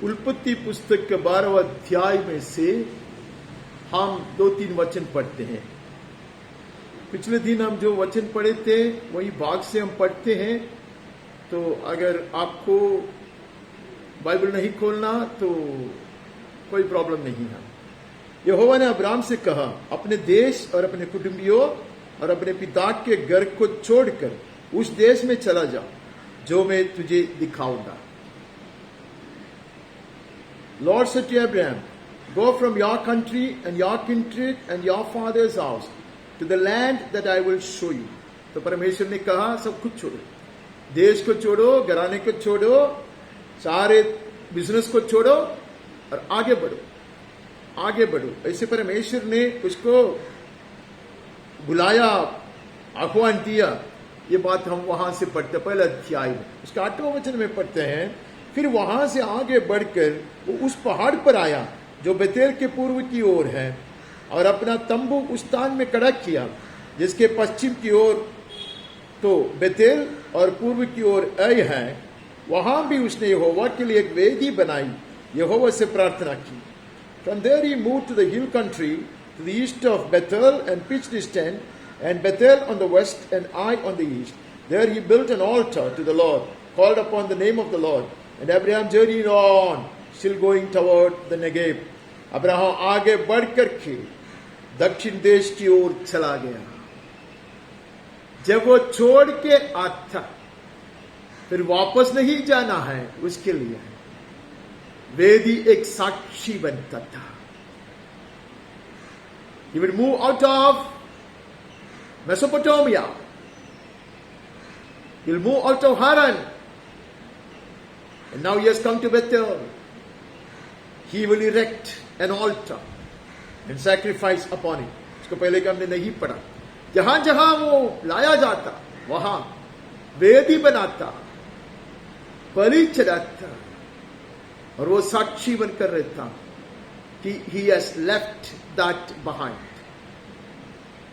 उत्पत्ति पुस्तक के 12वें अध्याय में से हम 2-3 वचन पढ़ते हैं। पिछले दिन हम जो वचन पढ़े थे वही भाग से हम पढ़ते हैं। तो अगर आपको बाइबल नहीं खोलना तो कोई प्रॉब्लम नहीं है। यहोवा ने अब्राहम से कहा, अपने देश और अपने कुटुंबियों और अपने पिता के घर को छोड़कर उस देश में चला जा जो मैं तुझे दिखाऊंगा। Lord said to Abraham, go from your country and your kindred and your father's house to the land that I will show you. तो परमेश्वर ने कहा, सब कुछ छोड़ो, देश को छोड़ो, घराने को छोड़ो, सारे बिजनेस को छोड़ो और आगे बढ़ो, आगे बढ़ो। ऐसे परमेश्वर ने उसको बुलाया, आह्वान दिया। ये बात हम वहां से पढ़ते, पहले अध्याय में उसका 8वें वचन में पढ़ते हैं। फिर वहां से आगे बढ़कर वो उस पहाड़ पर आया जो बेतेल के पूर्व की ओर है और अपना तंबू उस स्थान में खड़ा किया जिसके पश्चिम की ओर तो बेतेल और पूर्व की ओर ऐ है। वहां भी उसने यहोवा के लिए एक वेदी बनाई, यहोवा से प्रार्थना की। From there he moved to the hill country to the east of Bethel and pitched his tent, and Bethel on the west and Ai on the east. There he built an altar to the Lord, called upon the name of the Lord. And Abraham journeyed on, still going toward the Negev. Abraham आगे बढ़ करके दक्षिण देश की ओर चला गया। जब वो छोड़ के आता, फिर वापस नहीं जाना है, उसके लिए वेदी एक साक्षी बनता था। He would move out of Mesopotamia. He'll move out of Haran. And now he has come to Bethel. He will erect an altar and sacrifice upon it. इसको पहले का हमने नहीं पढ़ा। जहां जहां वो लाया जाता वहां वेदी बनाता, बलि चढ़ाता और वो साक्षी बनकर रहता कि he has left that behind।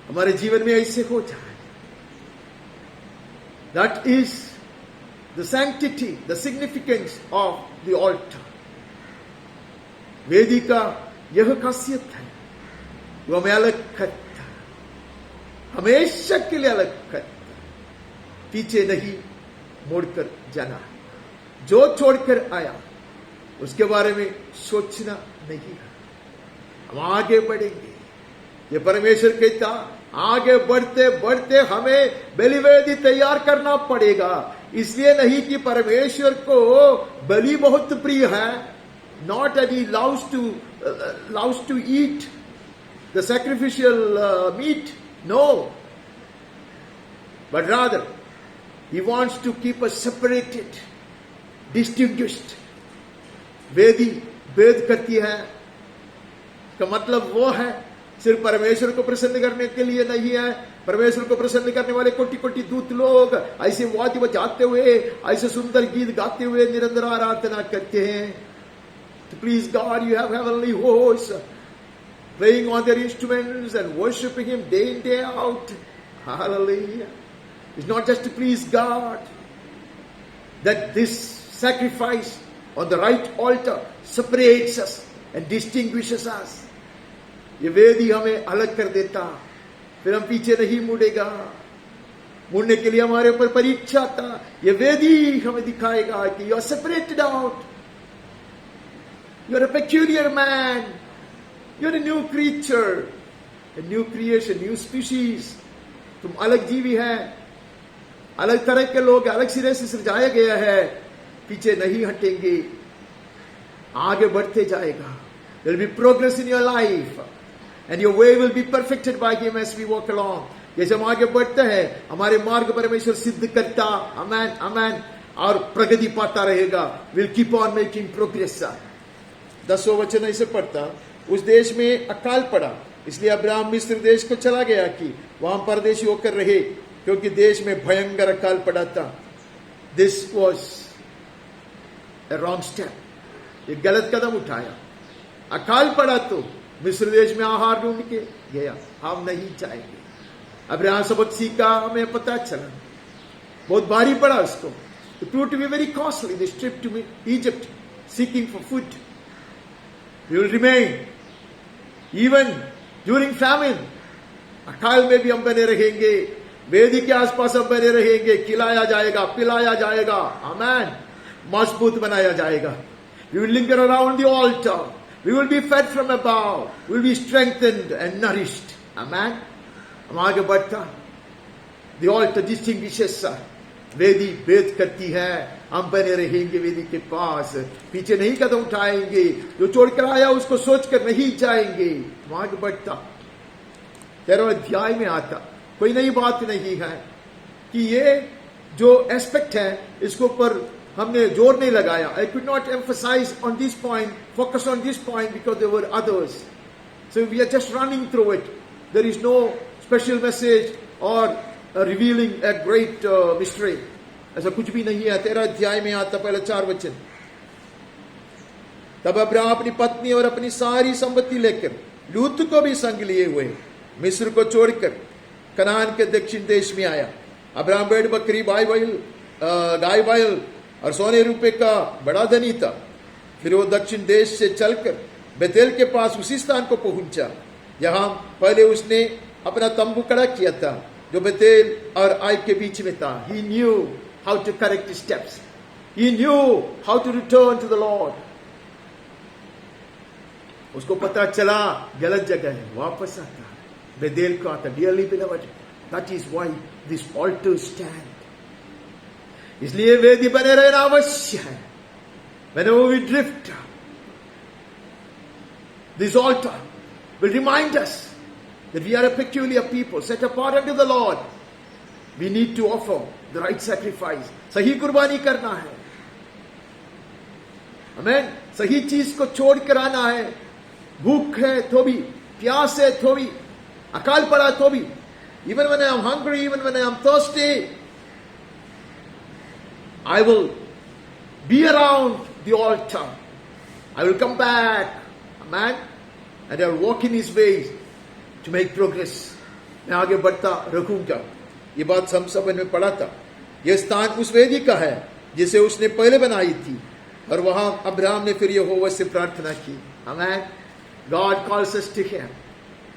हमारे जीवन में ऐसे हो जाए। That is the sanctity, the significance of the altar। वेदी का यह खासियत है, वो हमें अलग करता, हमेशा के लिए अलग करता, पीछे नहीं मुड़कर जाना। जो छोड़कर आया उसके बारे में सोचना नहीं है। हम आगे बढ़ेंगे। ये परमेश्वर कहता, आगे बढ़ते बढ़ते हमें बलिवेदी तैयार करना पड़ेगा। इसलिए नहीं कि परमेश्वर को बलि बहुत प्रिय है, not that he loves to eat the sacrificial meat, no, but rather he wants to keep us separated, distinguished। वेदी भेद करती है का मतलब वो है सिर्फ परमेश्वर को प्रसन्न करने के लिए नहीं है। परमेश्वर को प्रसन्न करने वाले कोटि कोटि दूत लोग ऐसे वाद्य बजाते हुए, ऐसे सुंदर गीत गाते हुए निरंतर आराधना करते हैं। To please God, you have heavenly hosts playing on their instruments and worshiping Him day in day out. Hallelujah! It's not just to please God that this sacrifice on the right altar separates us and distinguishes us। ये वेदी हमें अलग कर देता, फिर हम पीछे नहीं मुड़ेगा। मुड़ने के लिए हमारे ऊपर परीक्षा था। ये वेदी हमें दिखाएगा कि you are separated out, you are a peculiar man, you are a new creature, a new creation, new species। तुम अलग जीवी है, अलग तरह के लोग, अलग सिरे से सजाया गया है। पीछे नहीं हटेंगे, आगे बढ़ते जाएगा। There will be progress in your life and your way will be perfected by Him as we walk along। जैसे हम आगे बढ़ते हैं, हमारे मार्ग परमेश्वर सिद्ध करता, आमेन आमेन, और प्रगति पाता रहेगा। We'll keep on making progress। 10वां वचन ऐसे पढ़ता, उस देश में अकाल पड़ा, इसलिए अब्राहम मिस्र देश को चला गया कि वहां परदेशी होकर रहे, क्योंकि देश में भयंकर अकाल पड़ा था। This was a wrong step। ये गलत कदम उठाया। अकाल पड़ा तो मिस्र देश में आहार ढूंढ के गया। हम नहीं जाएंगे। अब्राहम सबक सीखा, हमें पता चला बहुत भारी पड़ा उसको। It proved to be very costly, this trip to Egypt। seeking for food. We will remain. Even during famine, अकाल में भी हम बने रहेंगे, वेदी के आसपास हम बने रहेंगे, खिलाया जाएगा, पिलाया जाएगा, आमेन, मजबूत बनाया जाएगा. We will linger around the altar. We will be fed from above. We will be strengthened and nourished. Amen. हम आगे बढ़ता. The altar distinguishes us. वेदी भेद करती है. हम बने रहेंगे वेदी के पास, पीछे नहीं कदम उठाएंगे, जो छोड़कर आया उसको सोचकर नहीं जाएंगे. हम आगे बढ़ता. 13वें अध्याय में आता, कोई नई बात नहीं है कि ये जो एस्पेक्ट है इसके ऊपर हमने जोर नहीं लगाया. I could not emphasize on this point, focus on this point because there were others. So we are just running through it. There is no special message or revealing a great mystery. ऐसा कुछ भी नहीं है. 13 अध्याय में आता पहले 4 वचन. तब अब्राहम अपनी पत्नी और अपनी सारी संपत्ति लेकर लूत को भी संग लिए हुए मिस्र को छोड़कर कनान के दक्षिण देश में आया. अब्राहम भेड़ बकरी गाय बैल और सोने रुपए का बड़ा धनी था. फिर वो दक्षिण देश से चलकर बेतेल के पास उसी स्थान को पहुंचा जहां पहले उसने अपना तंबू खड़ा किया था, जो बेतेल और आई के बीच में था. He knew how to correct his steps. He knew how to return to the Lord. उसको पता चला गलत जगह है, वापस आता, बेतेल को आता. Dearly beloved, that is why this altar stand. इसलिए वेदी बने रहना अवश्य है. Whenever we drift, this altar will remind us that we are a peculiar people set apart unto the Lord. We need to offer the right sacrifice. सही कुर्बानी करना है. आमेन. सही चीज को छोड़ कर आना है. भूख है तो भी, प्यास है तो भी, अकाल पड़ा तो भी. Even when I am hungry, even when I am thirsty, I will be around the altar. I will come back, amen, and I will walk in His ways to make progress. मैं आगे बढ़ता रहूंगा. ये बात हम सब में पढ़ा था. यह स्थान उस वेदी का है जिसे उसने पहले बनाई थी, और वहां अब्राहम ने फिर यहोवा से प्रार्थना की. Amen. God calls us to Him.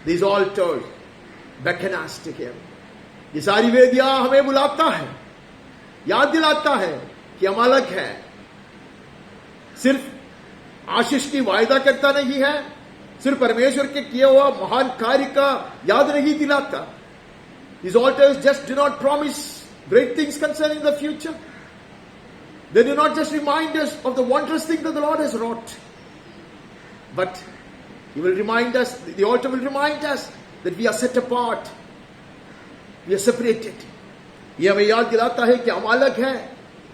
These altars beckon us to Him. ये सारी वेदियां हमें बुलाता है, याद दिलाता है कि हम अलग हैं. सिर्फ आशीष की वायदा करता नहीं है, सिर्फ परमेश्वर के किए हुआ महान कार्य का याद नहीं दिलाता. These altars just do not promise great things concerning the future. They do not just remind us of the wondrous thing that the Lord has wrought, but He will remind us, the altar will remind us that we are set apart, we are separated. ये हमें याद दिलाता है कि हम अलग हैं,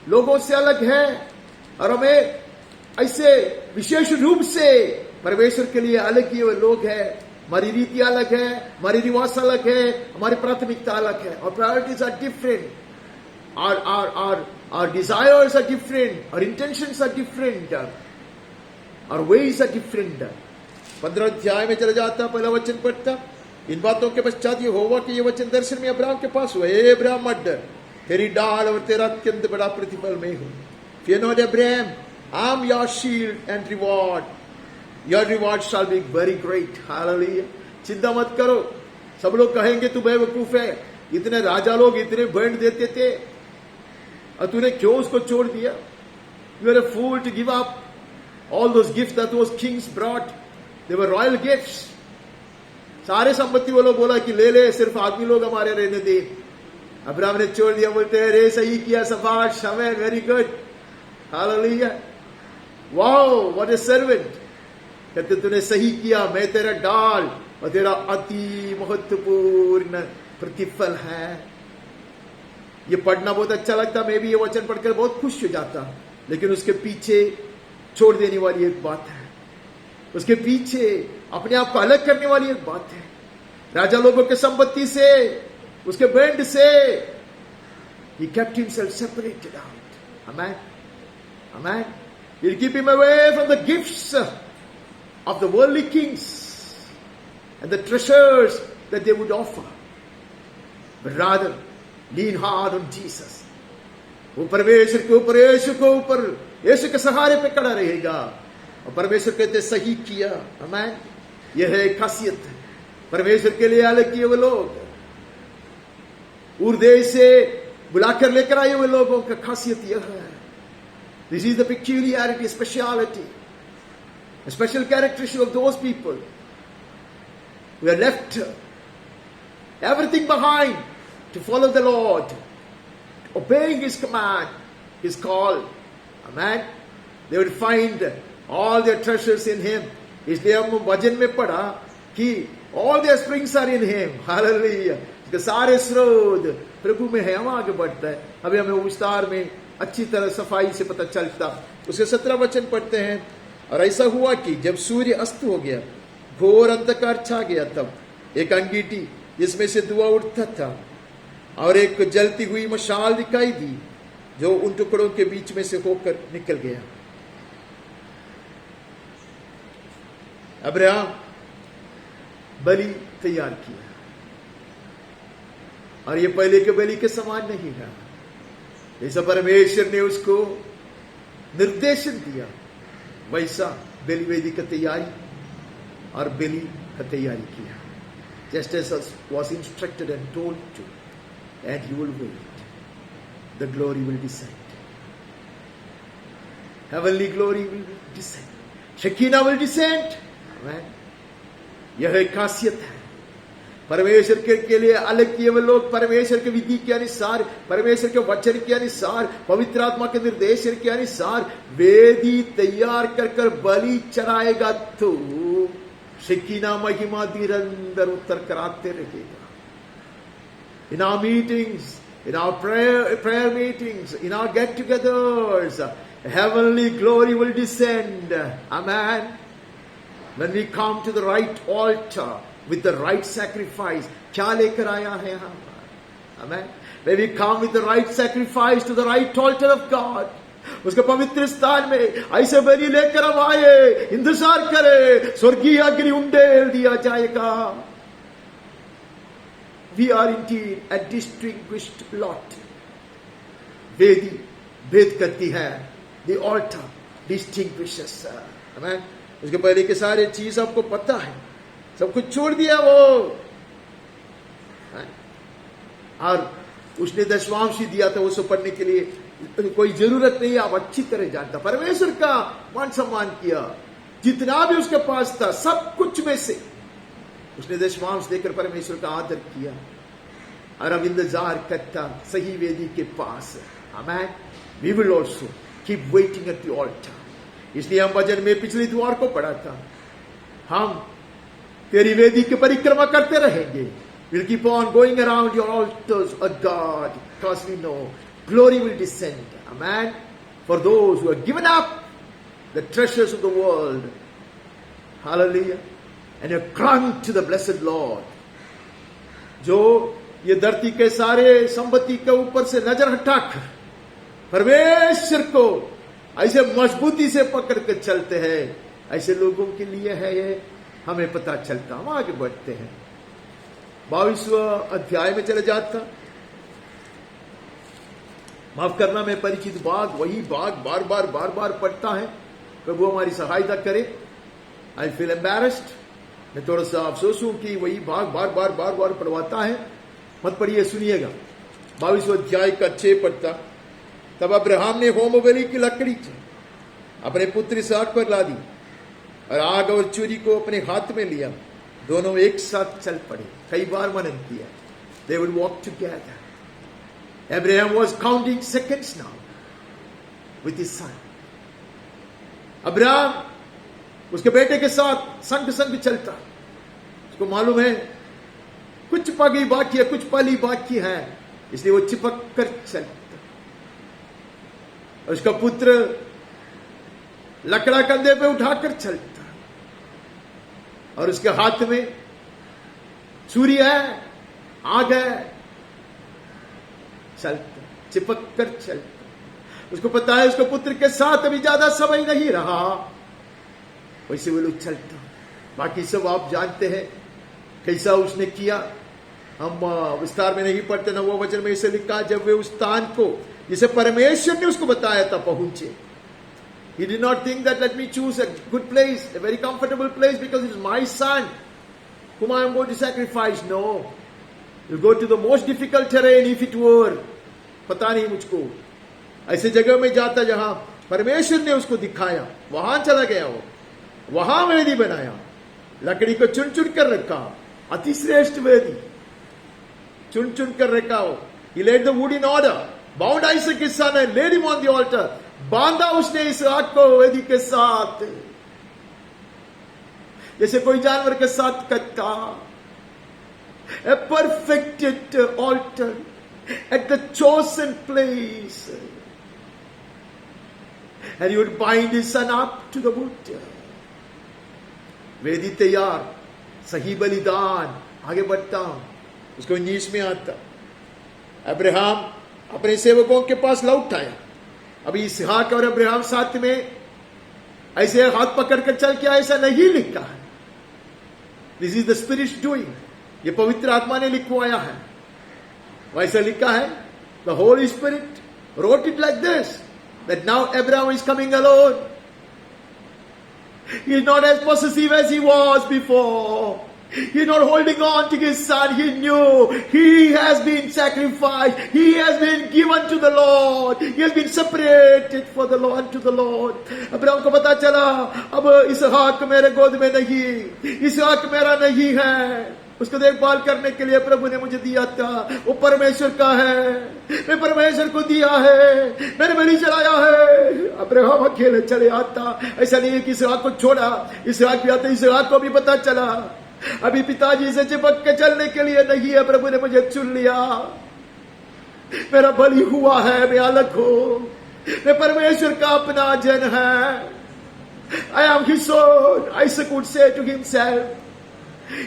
लोगों से अलग हैं, और हमें ऐसे विशेष रूप से परमेश्वर के लिए अलग किए हुए लोग हैं. हमारी रीति अलग है, हमारी रिवाज अलग है, हमारी प्राथमिकता अलग है. और priorities are different. Our desires are different, our intentions are different, our ways are different. 15 अध्याय में चला जाता, पहला वचन पढ़ता. इन बातों के पश्चात यहोवा के ये वचन दर्शन में अब्राहम के पास हुए. हे अब्राहम मत डर, तेरी डाल और तेरा अत्यंत बड़ा प्रतिफल मैं हूं. Fear not, Abraham, I am your shield and reward. Your reward shall be very great. Hallelujah. चिंता मत करो. सब लोग कहेंगे तू बेवकूफ है, इतने राजा लोग इतने भेंट देते थे और तूने क्यों उसको छोड़ दिया. You are a fool to give up all those gifts that those kings brought. They were royal gifts. सारे संपत्ति वो लोग बोला कि ले ले, सिर्फ आदमी लोग हमारे रहने दे. अब्राहम ने छोड़ दिया. बोलते हैं रे सही किया, सबाश, हमें very good. Hallelujah. Wow, what a servant. कहते तूने सही किया, मैं तेरा डाल और तेरा अति महत्वपूर्ण प्रतिफल है. ये पढ़ना बहुत अच्छा लगता. मैं भी ये वचन पढ़कर बहुत खुश हो जाता, लेकिन उसके पीछे छोड़ देने वाली एक बात है. उसके पीछे अपने आप को अलग करने वाली एक बात है. राजा लोगों के संपत्ति से, उसके बैंड से, he kept himself separated out. Amen. Amen. He'll keep him away from the gifts of the worldly kings and the treasures that they would offer, but rather lean hard on Jesus. वो परमेश्वर के ऊपर, यीशु के ऊपर, यीशु के सहारे पे खड़ा रहेगा। और परमेश्वर कहते सही किया। आमीन। यह है खासियत है परमेश्वर के लिए अलग किए हुए लोग, देश से बुलाकर लेकर आए हुए लोगों का खासियत यह है। This is the peculiarity, speciality, a special characteristic of those people who have left everything behind to follow the Lord, obeying His command, His call. Amen. They would find all their treasures in Him. इसलिए हम वचन में पढ़ा कि all their springs are in Him. Hallelujah. इसके सारे स्रोत प्रभु में है। हम आगे बढ़ता है, अभी हमें विस्तार में अच्छी तरह सफाई से पता चलता। उसके 17 वचन पढ़ते हैं। और ऐसा हुआ कि जब सूर्य अस्त हो गया, घोर अंधकार छा गया, तब एक अंगीठी जिसमें से धुआं उठता था और एक जलती हुई मशाल दिखाई दी, जो उन टुकड़ों के बीच में से होकर निकल गया। अब्राहम बलि तैयार किया, और ये पहले के बलि के समान नहीं है। जैसा परमेश्वर ने उसको निर्देशन दिया, वैसा बलि वेदी का तैयारी और बलि का तैयारी किया। Just as was instructed and told to, and he will wait. The glory will descend. Heavenly glory will descend. Shekinah will descend. Amen. यह एक खासियत है। परमेश्वर के लिए अलग किए हुए लोग परमेश्वर के विधि के अनुसार, परमेश्वर के वचन के अनुसार, पवित्र आत्मा के निर्देशन के अनुसार वेदी तैयार कर कर बलि चढ़ाएगा तो शेकीना महिमा निरंतर उत्तर कराते रहेगा। In our meetings, in our prayer meetings, in our get-togethers, heavenly glory will descend. Amen. When we come to the right altar with the right sacrifice, क्या लेकर आया है हम? Amen. When we come with the right sacrifice to the right altar of God, उसके पवित्र स्थान में ऐसे बलि लेकर हम आए, इंतजार करे, स्वर्गीय अग्नि उंडेल दिया जाएगा। We are indeed a distinguished lot. वेदी भेद करती है, the altar distinguishes. Amen. उसके पहले के सारे चीज आपको पता है, सब कुछ छोड़ दिया वो, और उसने दशवांश दिया था उसको पढ़ने के लिए कोई जरूरत नहीं, आप अच्छी तरह जानता। परमेश्वर का मान सम्मान किया, जितना भी उसके पास था सब कुछ में से उसने दशवांश देकर परमेश्वर का आदर किया, और अब इंतजार करता सही वेदी के पास। Amen. We will also keep waiting at the altar. इसलिए हम भजन में पिछले द्वार को पढ़ा था, हम तेरी वेदी की परिक्रमा करते रहेंगे। We'll keep on going around your altars, O God, because we know glory will descend. Amen. For those who have given up the treasures of the world. Hallelujah. And have clung to the blessed Lord. जो ये धरती के सारे संपत्ति के ऊपर से नजर हटाकर परमेश्वर को ऐसे मजबूती से पकड़ कर चलते हैं, ऐसे लोगों के लिए है ये, हमें पता चलता। हम आगे बढ़ते हैं, 22वां अध्याय में चले जाता। माफ करना, मैं परिचित बाग, वही बाग बार बार पढ़ता है। प्रभु हमारी सहायता करे। आई फील एम्बैरेस्ड, मैं थोड़ा सा अफसोस हूं कि वही बाग बार पढ़वाता है। मत पढ़िए, सुनिएगा। 22वां अध्याय का 6 पढ़ता। तब अब्राहम ने होम बलि की लकड़ी अपने पुत्र इसहाक पर ला दी और आग और चूरी को अपने हाथ में लिया। दोनों एक साथ चल पड़े। कई बार मनन किया। They would walk together. Abraham was counting seconds now with his son. Abraham उसके बेटे के साथ संग चलता। उसको मालूम है कुछ पगी बाकी है, कुछ पली बाकी है, इसलिए वो चिपक कर चलता। उसका पुत्र लकड़ा कंधे पे उठाकर चलता, और उसके हाथ में छुरी है, आग है, चलता, चिपक कर चलता। उसको पता है उसके पुत्र के साथ अभी ज्यादा समय नहीं रहा, वैसे वो लोग चलता। बाकी सब आप जानते हैं कैसा उसने किया, हम विस्तार में नहीं पढ़ते। 9वें वचन में इसे लिखा, जब वे उस स्थान को जिसे परमेश्वर ने उसको बताया था पहुंचे. He did not think that let me choose a good place, a very comfortable place because it is my son whom I am going to sacrifice. No. You go to the most difficult terrain if it were. पता नहीं मुझको. ऐसे जगह में जाता जहां परमेश्वर ने उसको दिखाया, वहां चला गया वो. वहां वेदी बनाया, लकड़ी को चुन चुन कर रखा, अतिश्रेष्ठ वेदी चुन चुन कर रखा हो. He laid the wood in order, bound Isaac his son and laid him on the altar. बांधा उसने इसहाक को वेदी के साथ, जैसे कोई जानवर के साथ करता. A perfected altar at the chosen place. And he would bind his son up to the wood. वेदी तैयार, सही बलिदान, आगे बढ़ता. उसको 19 में आता, अब्राहम अपने सेवकों के पास लौट आया. अभी इसहाक और अब्राहम साथ में ऐसे हाथ पकड़ कर चल के, ऐसा नहीं लिखा है. This is the spirit doing. ये पवित्र आत्मा ने लिखवाया है. वैसा लिखा है, the Holi spirit wrote it like this, that now Abraham is coming alone. He is not as possessive as he was before. He is not holding on to his son. He knew he has been sacrificed. He has been given to the Lord. He has been separated for the Lord, to the Lord. Abraham को पता चला, अब इसहाक मेरे गोद में नहीं, इसहाक मेरा नहीं है. उसको देखभाल करने के लिए प्रभु ने मुझे दिया था. वो परमेश्वर का है, मैं परमेश्वर को दिया है, मैंने बलि चढ़ाया है. अब्राहम अकेले चले आता. ऐसा नहीं है कि इसहाक को छोड़ा, इसहाक भी आता. इसहाक को भी पता चला अभी पिताजी से चिपक के चलने के लिए नहीं है. प्रभु ने मुझे चुन लिया, मेरा बलि हुआ है, मैं अलग हूं, मैं परमेश्वर का अपना जन है. I am his son, Isaac would say to himself.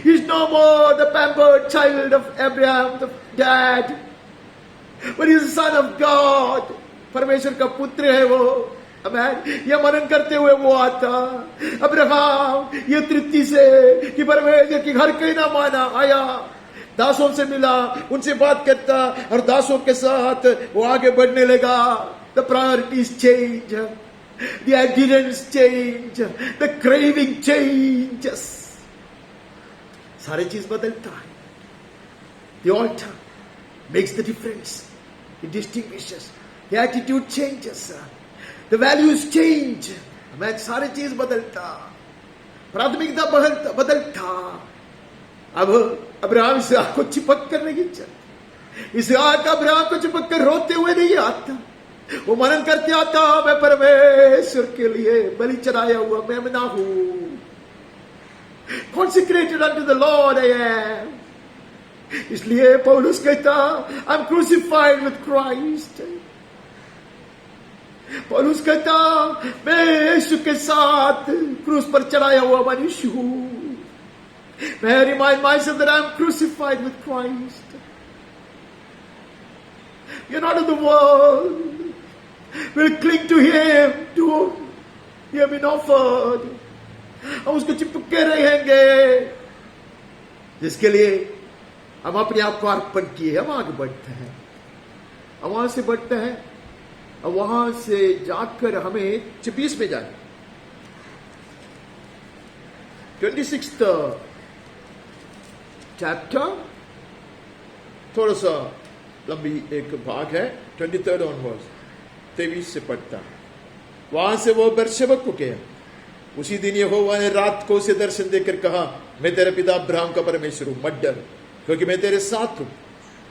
He is no more the pampered child of Abraham, the dad, but he is the son of God. परमेश्वर का पुत्र है वो. अमेन. ये मनन करते हुए वो आता, अब्राहम ये तृप्ति से कि परमेश्वर की घर कहीं ना माना, आया, दासों से मिला, उनसे बात करता और दासों के साथ वो आगे बढ़ने लगा. The priorities change, the adherence change, the craving changes. सारे चीज बदलता है. The altar makes the difference. It distinguishes. The attitude changes. The values change. मैं सारे चीज बदलता, प्राथमिकता बदलता. अब अब्राहम इसहाक को चिपक कर नहीं चल, इसहाक अब्राहम को चिपक कर रोते हुए नहीं आता. वो मनन करते आता, मैं परमेश्वर के लिए बलि चढ़ाया हुआ मैं ना हूं. Consecrated unto the Lord I am. इसलिए पौलुस कहता, I'm crucified with Christ. पौलुस कहता, मैं यीशु के साथ क्रूस पर चढ़ाया हुआ मनुष्य हूं. मैं remind myself that I'm crucified with Christ. You're not of the world. We'll cling to Him, to whom He has been offered. हम उसको चिपके रहेंगे, जिसके लिए हम अपने आप को अर्पण किए. हम आगे बढ़ते हैं, हम वहां से बढ़ते हैं, और वहां से जाकर हमें 26 में जाए. 26th चैप्टर, थोड़ा सा लंबी एक भाग है. 23rd ऑनवर्ड्स, 23 से पढ़ता. वहां से वो बेर्शेबा को गया. उसी दिन यहोवा ने रात को उसे दर्शन देकर कहा, मैं तेरे पिता अब्राहम का परमेश्वर हूं, मत डर, क्योंकि मैं तेरे साथ हूं,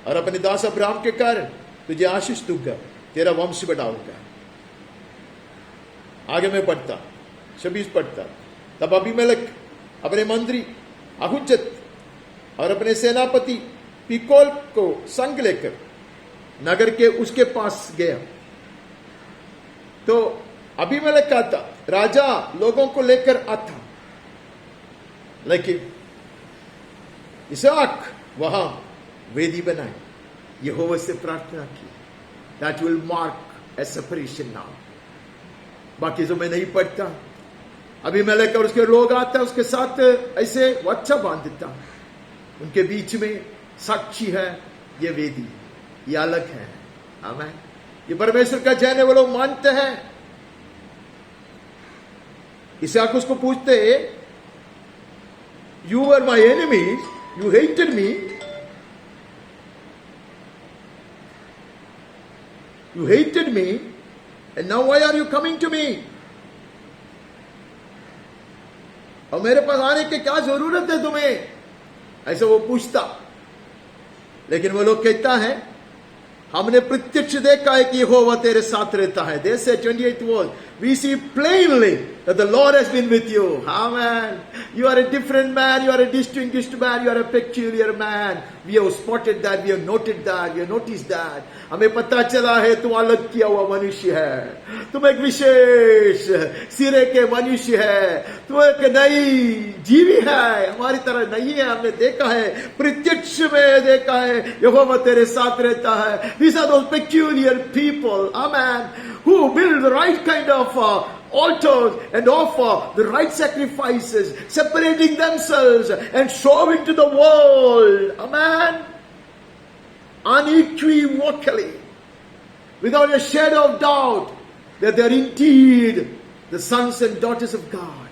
और अपने दास अब्राहम के कारण तुझे आशीष दूंगा, तेरा वंश बढ़ाऊंगा. आगे मैं पढ़ता, 26 पढ़ता. तब अबीमेलेक अपने मंत्री अहुज्जत और अपने सेनापति पिकोल को संग लेकर नगर के उसके पास गया. तो अबीमेलेक आता, राजा लोगों को लेकर आता, लेकिन इसहाक वहां वेदी बनाई. यहोवा से प्रार्थना की, that will mark a separation now. बाकी जो मैं नहीं पढ़ता. अबीमेलेक और उसके लोग आते, उसके साथ ऐसे अच्छा बांध देता. उनके बीच में साक्षी है, ये वेदी, ये अलग है. आमेन. ये परमेश्वर का जन है, वो लोग मानते हैं। इसहाक उसको पूछते, you were my enemies, you hated me, you hated me, and now why are you coming to me? और मेरे पास आने की क्या जरूरत है तुम्हें? ऐसा वो पूछता। लेकिन वो लोग कहता है, हमने प्रत्यक्ष देखा है कि यहोवा तेरे साथ रहता है। They say 28th verse, we see plainly that the Lord has been with you. Amen. You are a different man, you are a distinguished man, you are a peculiar man. We have spotted that, we have noted that, we have noticed that. हमें पता चला है तुम अलग किया हुआ मनुष्य है, तुम एक विशेष सिरे के मनुष्य है, तुम एक नई जीवी है, हमारी तरह नहीं है। हमने देखा है, प्रत्यक्ष में देखा है, यहोवा तेरे साथ रहता है। These are those peculiar people, amen, who build the right kind of altars and offer the right sacrifices, separating themselves and showing to the world, amen, unequivocally, without a shadow of doubt, that they are indeed the sons and daughters of God.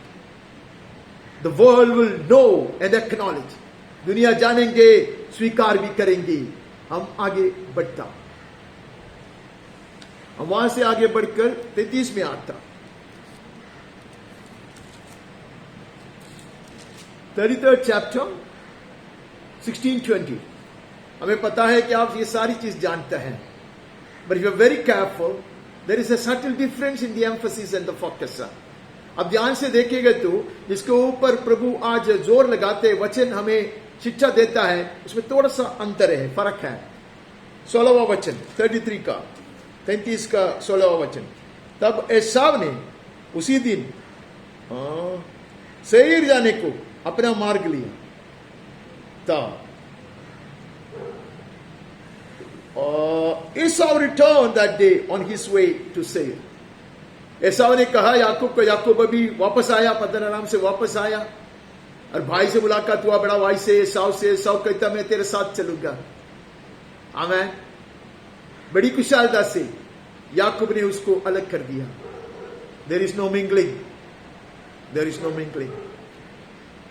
The world will know and acknowledge. दुनिया जानेंगे, स्वीकार भी करेंगे। हम आगे बढ़ता, हम वहां से आगे बढ़कर 33 में आता। 33rd chapter 16-20। हमें पता है कि आप ये सारी चीज जानते हैं, but if you are very careful, there is a subtle difference in the emphasis and the focus. अब ध्यान से देखिएगा तो जिसके ऊपर प्रभु आज जोर लगाते वचन हमें शिक्षा देता है, उसमें थोड़ा सा अंतर है, फर्क है। 16वां वचन 33 का 33 का 16वां वचन। तब एसाव ने उसी दिन सेईर जाने को अपना मार्ग लिया। तब Esau returned that day on his way to Seir. एसाव ने कहा याकूब को, याकूब अभी वापस आया, पद्दन आराम से वापस आया और भाई से मुलाकात हुआ, बड़ा भाई से एसाव से। एसाव कहता मैं तेरे साथ चलूंगा। आमेन। बड़ी कुशलता से याकूब ने उसको अलग कर दिया। There is no mingling, there is no mingling.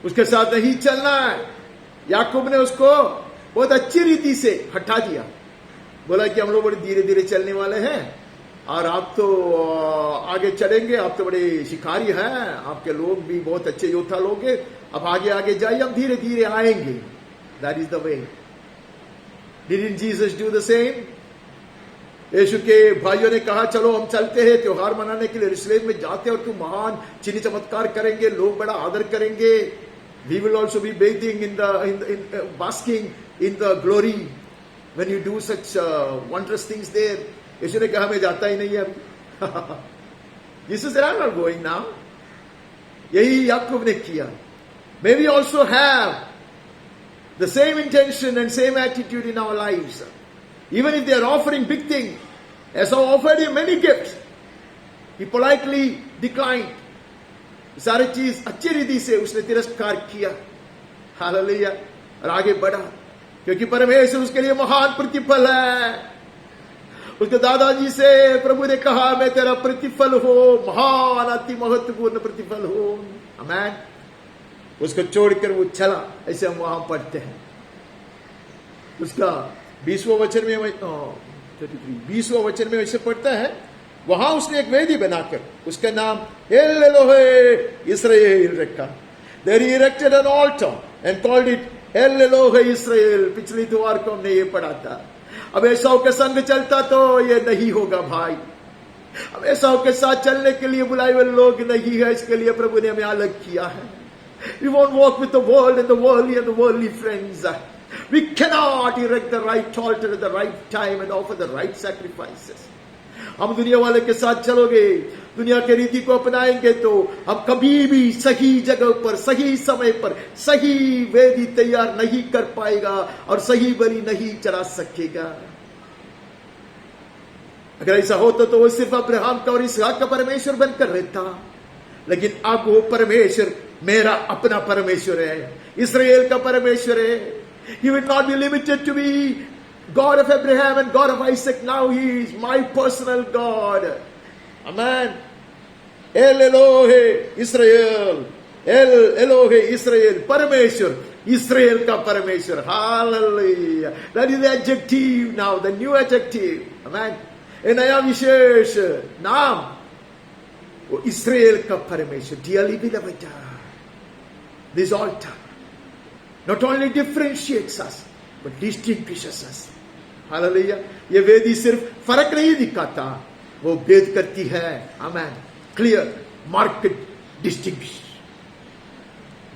उसके साथ नहीं चलना है। याकूब ने उसको बहुत अच्छी रीति से हटा दिया, बोला कि हम लोग बड़े धीरे धीरे चलने वाले हैं और आप तो आगे चलेंगे, आप तो बड़े शिकारी हैं, आपके लोग भी बहुत अच्छे योद्धा लोग हैं, अब आगे आगे जाइए, हम धीरे धीरे आएंगे। That is the way. Didn't Jesus do the same? यीशु के भाइयों ने कहा चलो हम चलते हैं त्योहार मनाने के लिए यरूशलेम में जाते हैं और तुम महान चिन्ह चमत्कार करेंगे, लोग बड़ा आदर करेंगे। We will also be bathing in basking in the glory when you do such wondrous things there. यीशु ने कहा मैं जाता ही नहीं है अभी। यीशु said I'm not going now. यही याकूब ने किया। May we also have the same intention and same attitude in our lives. Even if they are offering big things, Esau offered him many gifts, he politely declined. सारी चीज अच्छी रीति से उसने तिरस्कार किया। हालेलुया। और आगे बढ़ा, क्योंकि परमेश्वर उसके लिए महान प्रतिफल है। उसके दादाजी से प्रभु ने कहा मैं तेरा प्रतिफल हो, महान अति महत्वपूर्ण प्रतिफल हो। आमेन। उसको छोड़कर वो चला। ऐसे हम वहां पढ़ते हैं। उसका 20वां वचन में 20वां वचन में वैसे पढ़ता है, वहां उसने एक वेदी बनाकर उसका नाम एल एलोहे इस्राएल रखा। There he erected an altar and called it El Elohe Israel. पिछली द्वार को हमने ये पढ़ा था। अब एसाव के संग चलता तो ये नहीं होगा भाई। अब एसाव के साथ चलने के लिए बुलाए हुए लोग नहीं है, इसके लिए प्रभु ने हमें अलग किया है। We won't walk with the world and the worldly friends. We cannot erect the right altar at the right time and offer the right sacrifices. हम दुनिया वाले के साथ चलोगे, दुनिया के रीति को अपनाएंगे तो हम कभी भी सही जगह पर, सही समय पर, सही वेदी तैयार नहीं कर पाएगा और सही बलि नहीं चढ़ा सकेगा। अगर ऐसा होता तो वो सिर्फ अब्राहम का और इसहाक का परमेश्वर बनकर रहता, लेकिन अब वो परमेश्वर मेरा अपना परमेश्वर है, इस्राएल का परमेश्वर है। He will not be limited to be God of Abraham and God of Isaac, now He is my personal God. Amen. El Elohe Israel. El Elohe Israel. Parameshwar. Israel ka Parameshwar. Hallelujah. That is the adjective now, the new adjective. Amen. A naya vishesh naam. Israel ka Parameshwar. Dearly beloved, this altar not only differentiates us, but distinguishes us. Hallelujah. ये वेदी सिर्फ फर्क नहीं दिखाता, वो भेद करती है. Amen. Clear marked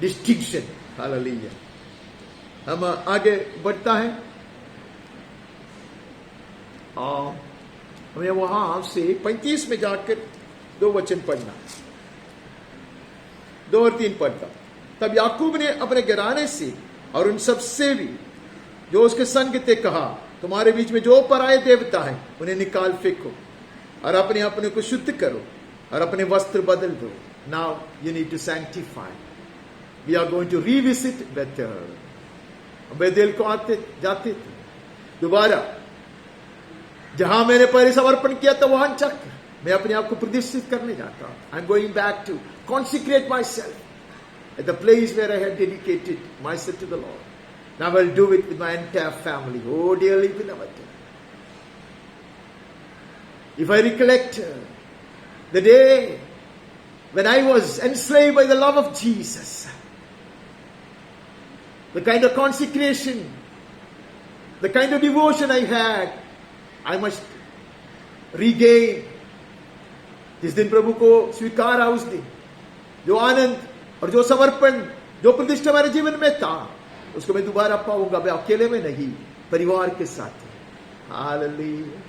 distinction. Hallelujah. हम आगे बढ़ता है. हमें वहां से 35 में जाकर 2 वचन पढ़ना, 2 और 3 पढ़ता. तब याकूब ने अपने घराने से और उन सब से भी जो उसके संग थे कहा, तुम्हारे बीच में जो पराये देवता हैं उन्हें निकाल फेंको और अपने अपने को शुद्ध करो और अपने वस्त्र बदल दो. Now you need to sanctify. We are going to revisit Bethel. Bethel को आते जाते थे दोबारा. जहां मैंने पहले समर्पण किया था वहां जाकर मैं अपने आप को प्रतिष्ठित करने जाता हूं. I am going back to consecrate myself at the place where I have dedicated myself to the Lord. Now I'll do it with my entire family. Oh, dearly beloved. If I recollect the day when I was enslaved by the love of Jesus, the kind of consecration, the kind of devotion I had, I must regain. जिस दिन प्रभु को स्वीकारा, उस दिन जो आनंद और जो समर्पण, जो प्रतिष्ठा हमारे जीवन में था, उसको मैं दोबारा पाऊंगा. मैं अकेले में नहीं, परिवार के साथ. हालेलुया.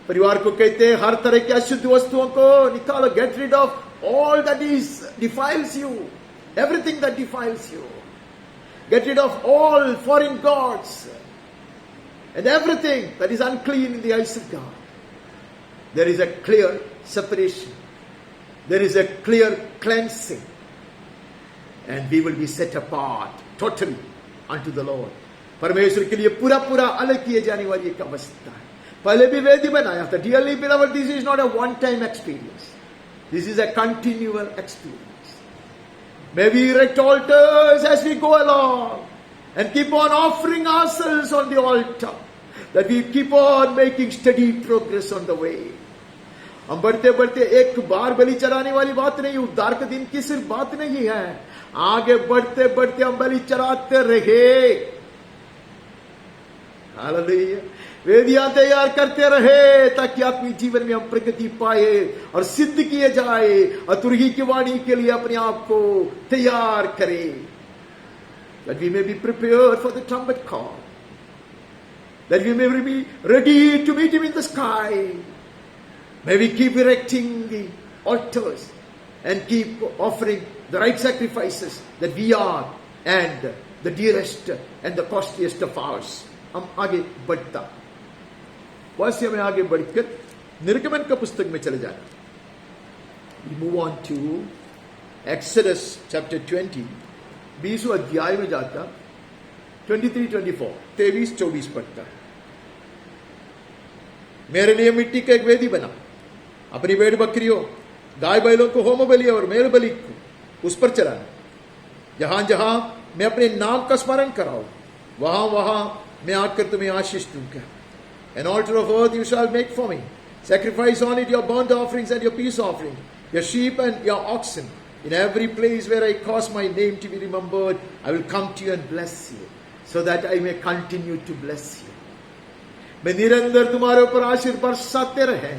परिवार को कहते हैं हर तरह की अशुद्ध वस्तुओं को निकालो. Get rid of all that is defiles you, everything that defiles you. Get rid of all foreign gods and everything that is unclean in the eyes of God. There is a clear separation. There is a clear cleansing. And we will be set apart totally unto the Lord. परमेश्वर के लिए पूरा पूरा अलग किए जाने वाली एक अवस्था है. पहले भी वेदी बनाया था. Dearly beloved, this is not a one-time experience. This is a continual experience. May we erect altars as we go along and keep on offering ourselves on the altar, that we keep on making steady progress on the way. हम बढ़ते बढ़ते एक बार बलि चढ़ाने वाली बात नहीं, उद्धार के दिन की सिर्फ बात नहीं है. आगे बढ़ते बढ़ते हम बलि चढ़ाते रहे. हालेलुया. वेदियां तैयार करते रहे ताकि आत्मिक जीवन में हम प्रगति पाए और सिद्ध किए जाए और तुरही की वाणी के लिए अपने आप को तैयार करें. That we may be prepared for the trumpet call. That we may be ready to meet Him in the sky. May we keep erecting the altars and keep offering the right sacrifices that we are and the dearest and the costliest of ours. हम आगे बढ़ता. वैसे हमें आगे बढ़कर निर्गमन का पुस्तक में चले जाना. We move on to Exodus chapter 20. 20 अध्याय में जाता. 23-24 23-24 पढ़ता. मेरे लिए मिट्टी का एक वेदी बना, अपनी भेड़ बकरियों गाय बैलों को होम बलि और मेल बलि को उस पर चढ़ाना. जहां जहां मैं अपने नाम का स्मरण कराऊं वहां वहां मैं आकर तुम्हें आशीष दूंगा. An altar of earth you shall make for me. Sacrifice on it your burnt offerings and your peace offerings, your sheep and your oxen. In every place where I cause my name to be remembered, I will come to you and bless you, so that I may continue to bless you. मैं निरंतर तुम्हारे ऊपर आशीर्वाद बरसाते रहे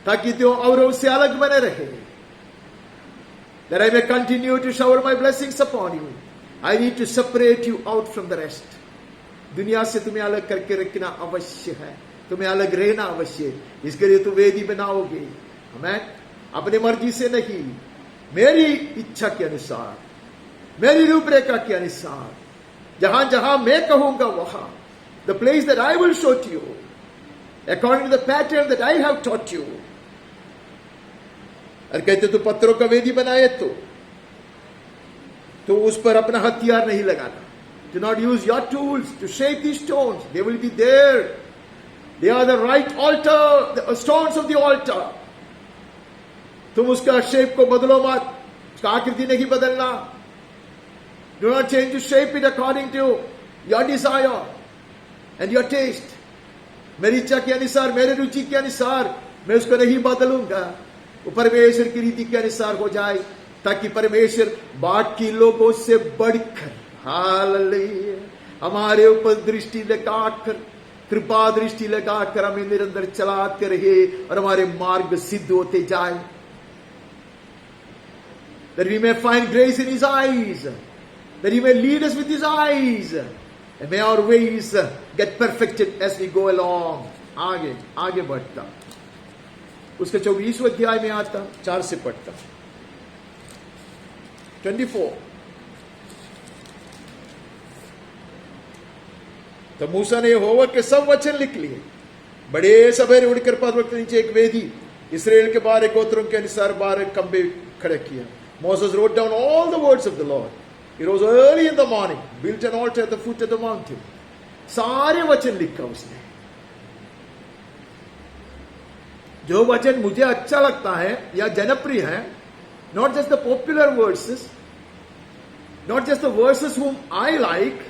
ताकि तुम औरों से अलग बने रहे. That I may continue to shower my blessings upon you. I need to separate you out from the rest. दुनिया से तुम्हें अलग करके रखना अवश्य है. तुम्हें अलग रहना अवश्य है. इसके लिए तुम वेदी बनाओगे. आमीन. अपनी मर्जी से नहीं, मेरी इच्छा के अनुसार, मेरी रूपरेखा के अनुसार. जहां जहां मैं कहूंगा वहां, the place that I will show to you, according to the pattern that I have taught you. और कहते तो पत्थरों का वेदी बनाए तो उस पर अपना हथियार नहीं लगाना. Do not use your tools to shape these stones. They will be there. They are the right altar, the stones of the altar. तुम उसका शेप को बदलो मत, उसका आकृति नहीं बदलना. Do not change to shape it according to your desire and your taste. मेरी इच्छा के अनुसार, मेरे रुचि के अनुसार मैं उसको नहीं बदलूंगा. वो परमेश्वर की रीति के अनुसार हो जाए, ताकि परमेश्वर बाकी लोगों से बढ़कर, हालेलुया, हमारे ऊपर दृष्टि लगाकर, कृपा दृष्टि लगाकर हमें निरंतर चलाते रहे और हमारे मार्ग सिद्ध होते जाए. That we may find grace in His eyes, that He may lead us with His eyes, and may our ways get perfected as we go along. आगे आगे बढ़ता. उसके 24वें अध्याय में आता, 4 से पढ़ता. 24. तो मूसा ने यहोवा के सब वचन लिख लिए. बड़े सवेरे उड़कर पर्वत के नीचे एक वेदी इसराइल के 12 गोत्रों के अनुसार 12 खंबे खड़े किया. Moses wrote down all the words of the Lord. He rose early in the morning, built an altar at the foot of the mountain. सारे वचन लिखा उसने. जो वचन मुझे अच्छा लगता है या जनप्रिय है, not just the popular verses, not just the verses whom I like,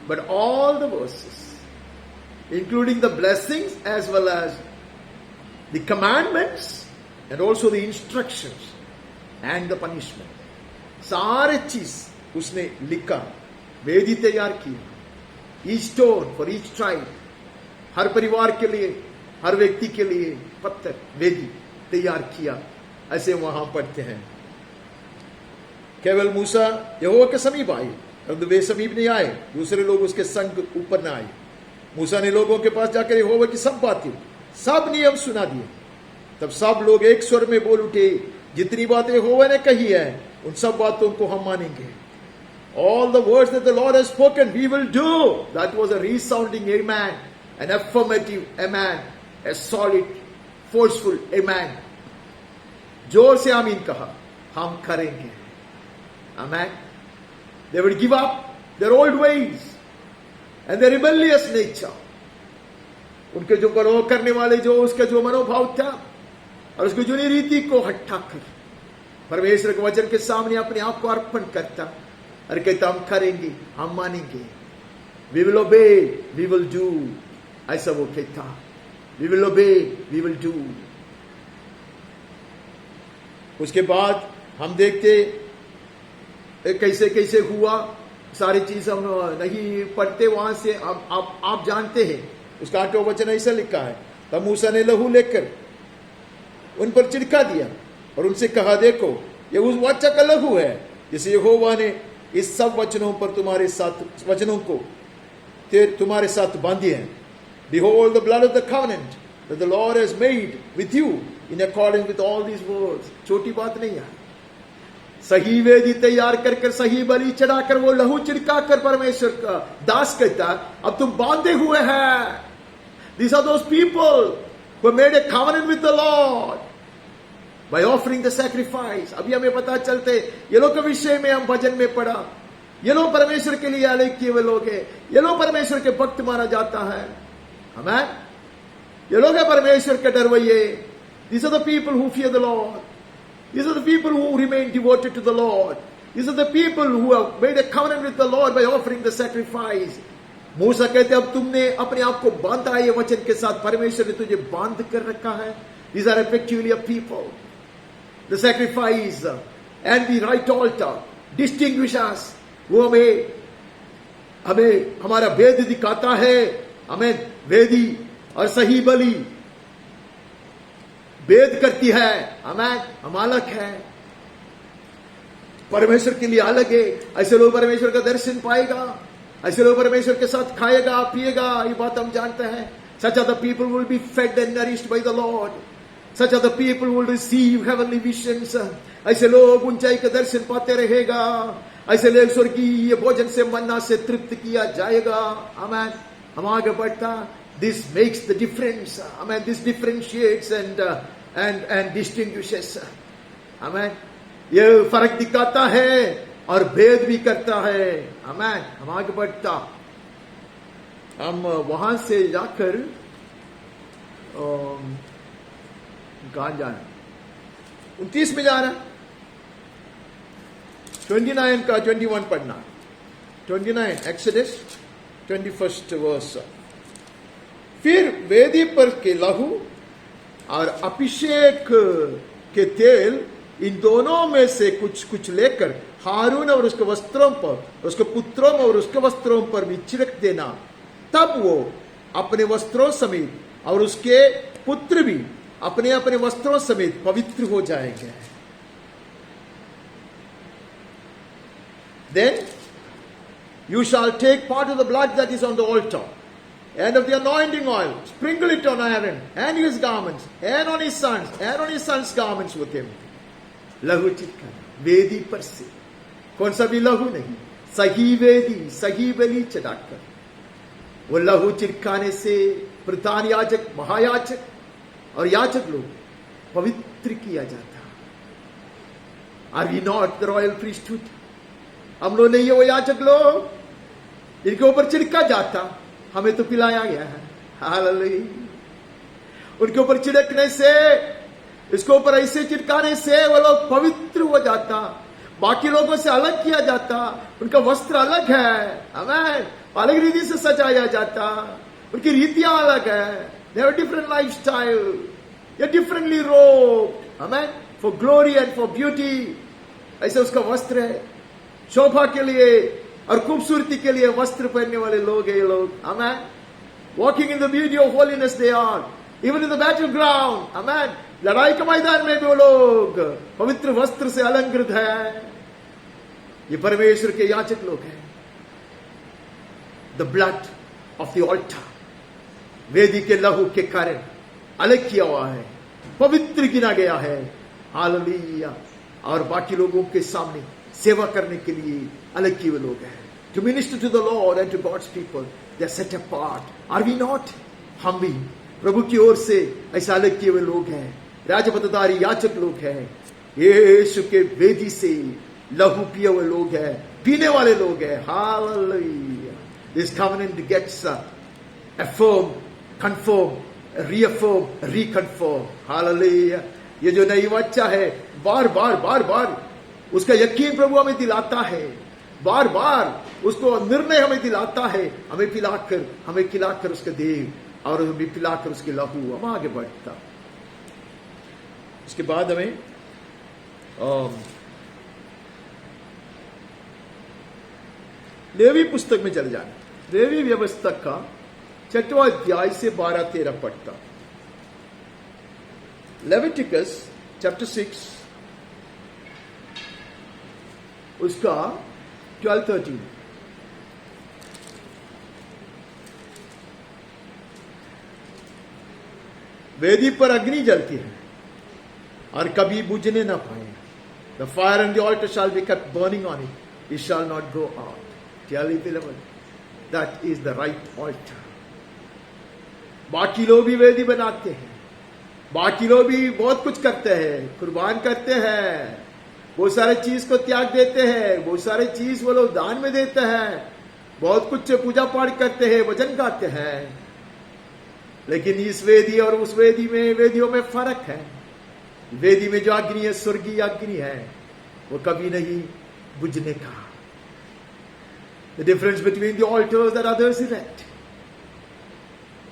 but all the verses, including the blessings as well as the commandments and also the instructions and the punishment. सारे चीज उसने लिखा, वेदी तैयार की. Each stone for each tribe, हर परिवार के लिए, हर व्यक्ति के लिए पत्थर, वेदी तैयार किया. ऐसे वहां पढ़ते हैं. केवल मूसा यहोवा के समीप आए, परंतु वे समीप नहीं आए, दूसरे लोग उसके संग ऊपर न आए. मूसा ने लोगों के पास जाकर यहोवा की सब बातें, सब नियम सुना दिए. तब सब लोग एक स्वर में बोल उठे, जितनी बातें यहोवा ने कही है उन सब बातों को हम मानेंगे. All the words that the Lord has spoken, we will do. That was a resounding amen, an affirmative amen, a solid, forceful amen. जोर से आमीन कहा, हम करेंगे. Amen. They would give up their old ways and their rebellious nature. उनके जो करो करने वाले जो उसका जो मनोभाव था और उसकी जुनी रीति को हटाकर परमेश्वर के वचन के सामने अपने आप को अर्पण करता और कहता, हम करेंगे, हम मानेंगे. We will obey, we will do. ऐसा वो कहता, we will obey, we will do. उसके बाद हम देखते कैसे कैसे हुआ. सारी चीज हम नहीं पढ़ते वहां से. आप जानते हैं उसका 8वां वचन ऐसा लिखा है. तब मूसा ने लहू लेकर उन पर छिड़का दिया और उनसे कहा, देखो ये उस वाचा का लहू है जिसे यहोवा ने इस सब वचनों पर तुम्हारे साथ वचनों को तुम्हारे साथ बांधी है. Behold the blood of the covenant that the Lord has made with you in accordance with all these words. छोटी बात नहीं है. सही वेदी तैयार कर सही बलि चढ़ाकर वो लहू छिड़का कर परमेश्वर का दास कहता, अब तुम बांधे हुए हैं. These are those people who made a covenant with the Lord by offering the sacrifice. अभी हमें पता चलते ये लोग के विषय में हम भजन में पढ़ा, ये लोग परमेश्वर के लिए अलग किए हुए लोग हैं. ये लोग परमेश्वर के भक्त माना जाता है. आमीन. ये लोग है परमेश्वर के डरवैये. These are the people who fear the Lord. These are the people who remain devoted to the Lord. These are the people who have made a covenant with the Lord by offering the sacrifice. मूसा कहते अब तुमने अपने आप को बांधा है ये वचन के साथ, परमेश्वर ने तुझे बांध कर रखा है. These are a peculiar people. The sacrifice and the right altar distinguish us. वो हमें हमारा भेद दिखाता है. हमें वेदी और सही बलि भेद करती है. हमें हम अलग है, परमेश्वर के लिए अलग है. ऐसे लोग परमेश्वर का दर्शन पाएगा, ऐसे लोग परमेश्वर के साथ खाएगा पिएगा. ये बात हम जानते हैं. Such are the people who will be fed and nourished by the Lord. Such are the people who will receive heavenly visions. ऐसे लोग ऊंचाई का दर्शन पाते रहेगा. ऐसे लोग स्वर्गीय भोजन से मन्ना से तृप्त किया जाएगा. आमीन. हम आगे बढ़ता. This makes the difference. Amen. This differentiates and distinguishes. Amen. ये फर्क दिखाता है और भेद भी करता है। आमेन। हम आगे बढ़ता, हम वहां से जाकर कहां जाना, 29 में जाना, 29 का 21 पढ़ना। 29 एक्सोडस 21 वर्स। फिर वेदी पर के लहू और अभिषेक के तेल, इन दोनों में से कुछ कुछ लेकर हारून और उसके वस्त्रों पर, उसके पुत्रों और उसके वस्त्रों पर भी छिड़क देना। तब वो अपने वस्त्रों समेत और उसके पुत्र भी अपने अपने वस्त्रों समेत पवित्र हो जाएंगे। Then you shall take part of the blood that is on the altar and of the anointing oil, sprinkle it on Aaron and his garments and on his sons and on his sons' garments with him. लहू चिटकाना वेदी पर से, कौन सा भी लहू नहीं, सही वेदी, सही बलि चढ़ाकर। वो लहू चिटकाने से प्रधान याजक, महायाजक और याजक लोग पवित्र किया जाता। Are we not the royal priesthood? हम लोग नहीं है वो याजक लोग, इनके ऊपर छिड़का जाता, हमें तो पिलाया गया है। हालेलुया। उनके ऊपर छिड़कने से, इसके ऊपर ऐसे चिटकाने से वो लोग पवित्र हो जाता, बाकी लोगों से अलग किया जाता, उनका वस्त्र अलग है। आमेन। अलग रीति से सजाया जाता, उनकी रीतियां अलग है। They have a different lifestyle. They're differently robed. Amen. For glory and for beauty. ऐसे उसका वस्त्र है, शोभा के लिए और खूबसूरती के लिए वस्त्र पहनने वाले लोग हैं ये लोग। Amen. Walking in the beauty of holiness they are. Even in the battleground. Amen. लड़ाई के मैदान में भी वो लोग पवित्र वस्त्र से अलंकृत है। ये परमेश्वर के याजक लोग हैं। The blood of the altar, वेदी के लहू के कारण अलग किया हुआ है, पवित्र गिना गया है। हालेलुया। और बाकी लोगों के सामने सेवा करने के लिए अलग किए हुए लोग हैं। To minister to the Lord and to God's people, they are set apart. Are we not? हम भी प्रभु की ओर से ऐसा अलग किए हुए लोग हैं, राजपदधारी याजक लोग हैं, यीशु के वेदी से लहू पिए हुए लोग हैं, पीने वाले लोग हैं। Hallelujah. This covenant gets affirmed, confirmed, reaffirmed, reconfirmed. Hallelujah. ये जो नई वाचा है, बार बार बार बार उसका यकीन प्रभु हमें दिलाता है, बार बार उसको निर्णय हमें दिलाता है, हमें खिलाकर उसका देह और हमें पिलाकर उसके लहू, हम आगे बढ़ता। उसके बाद हमें लेवी पुस्तक में चले जाना। लेवी व्यवस्था का 6वां अध्याय से 12-13 पढ़ता। लेविटिकस चैप्टर 6 उसका 12-13। वेदी पर अग्नि जलती है और कभी बुझने ना पाए। The fire and the altar shall be kept burning on it, it shall not go out. Tell it, beloved, that is the right altar. बाकी लोग भी वेदी बनाते हैं, बाकी लोग भी बहुत कुछ करते हैं, कुर्बान करते हैं, बहुत सारे चीज को त्याग देते हैं, बहुत सारे चीज वो लोग दान में देते हैं, बहुत कुछ पूजा पाठ करते हैं, भजन गाते हैं, लेकिन इस वेदी और उस वेदी में, वेदियों में फर्क है। वेदी में जो अग्नि है, स्वर्गीय अग्नि है, वो कभी नहीं बुझने का। The difference between the altars that others erect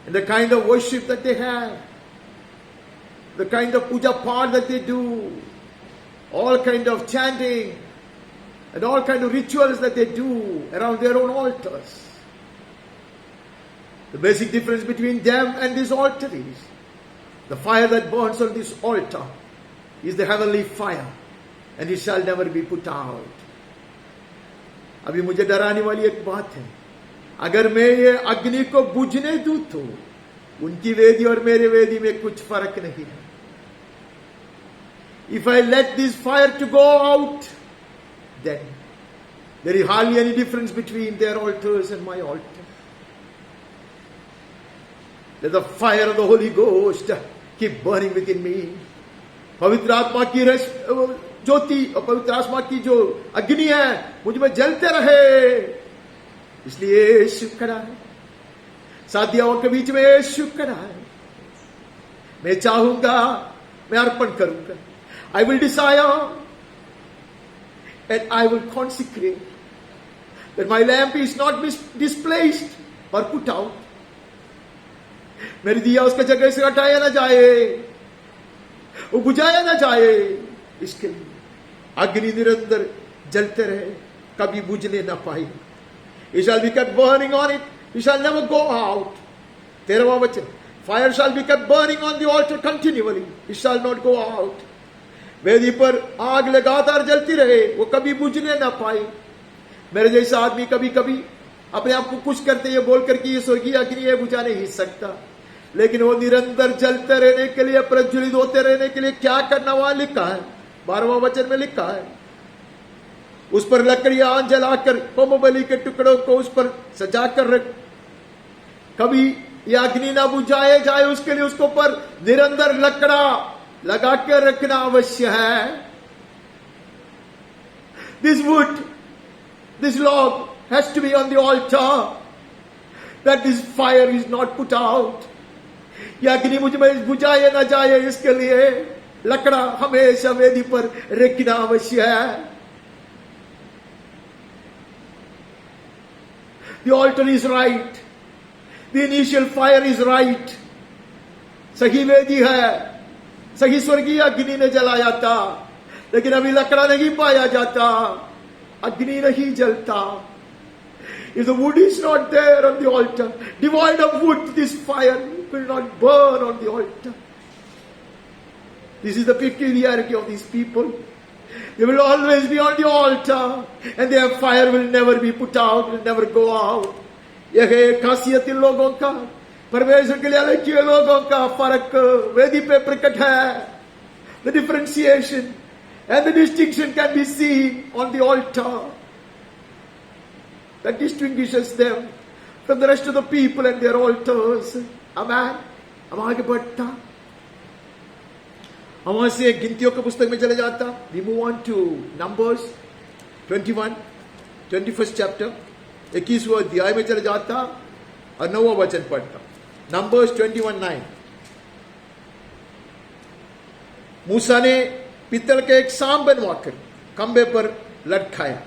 and the kind of worship that they have, the kind of puja part that they do, all kind of chanting and all kind of rituals that they do around their own altars. The basic difference between them and this altar is the fire that burns on this altar is the heavenly fire and it shall never be put out. अभी मुझे डराने वाली एक बात है, अगर मैं ये अग्नि को बुझने दूं तो उनकी वेदी और मेरे वेदी में कुछ फर्क नहीं है। If I let this fire to go out, then there is hardly any difference between their altars and my altar. Let the fire of the Holy Ghost keep burning within me. पवित्र आत्मा की ज्योति और पवित्र आत्मा की जो अग्नि है मुझ में जलते रहे। इसलिए यीशु खड़ा है, साथियों के बीच में यीशु खड़ा है। मैं चाहूंगा, मैं अर्पण करूंगा। I will desire and I will consecrate that my lamp is not displaced और पुट आउट। मेरी दिया उसके जगह से हटाया ना जाए, वो बुझाया ना जाए। इसके लिए अग्नि निरंतर जलते रहे, कभी बुझने ना पाए। It shall be kept burning on it, it shall never go out. 13वां वचन, fire shall be kept burning on the altar continually, it shall not go out. वेदी पर आग लगातार जलती रहे, वो कभी बुझने ना पाए। मेरे जैसा आदमी कभी कभी अपने आप को कुछ करते ये बोलकर कि ये स्वर्गीय अग्नि है, बुझा नहीं सकता, लेकिन वो निरंतर जलते रहने के लिए, प्रज्वलित होते रहने के लिए क्या करना वहां लिखा है। 12वां वचन में लिखा है, उस पर लकड़ियां जलाकर होम बलि के टुकड़ों को उस पर सजाकर रख, कभी यह अग्नि ना बुझाए जाए उसके लिए उसको पर निरंतर लकड़ा लगा के रखना अवश्य है। This wood, this log has to be on the altar that this fire is not put out. यह अग्नि मुझ में बुझाए ना जाए, इसके लिए लकड़ा हमेशा वेदी पर रखना अवश्य है। The altar is right. The initial fire is right. सही वेदी है, सही स्वर्गीय अग्नि ने जलाया था, लेकिन अभी लकड़ा नहीं पाया जाता, अग्नि नहीं जलता। If the wood is not there on the altar, devoid of wood, this fire will not burn on the altar. This is the peculiarity of these people. They will always be on the altar and their fire will never be put out, will never go out. यह है खासियत इन लोगों का, परमेश्वर के लिए अलग किए लोगों का फर्क वेदी पे प्रकट है। The differentiation and the distinction can be seen on the altar. That distinguishes them from the rest of the people and their altars. Amen. अब आगे बढ़ता, हम वहां से गिनतियों के पुस्तक में चले जाता। We move on to Numbers 21, 21st chapter, 21वें अध्याय में चले जाता और 9वां वचन पढ़ता। Numbers 21:9। मूसा ने पित्तल के एक सांब बनवाकर खंबे पर लटकाया।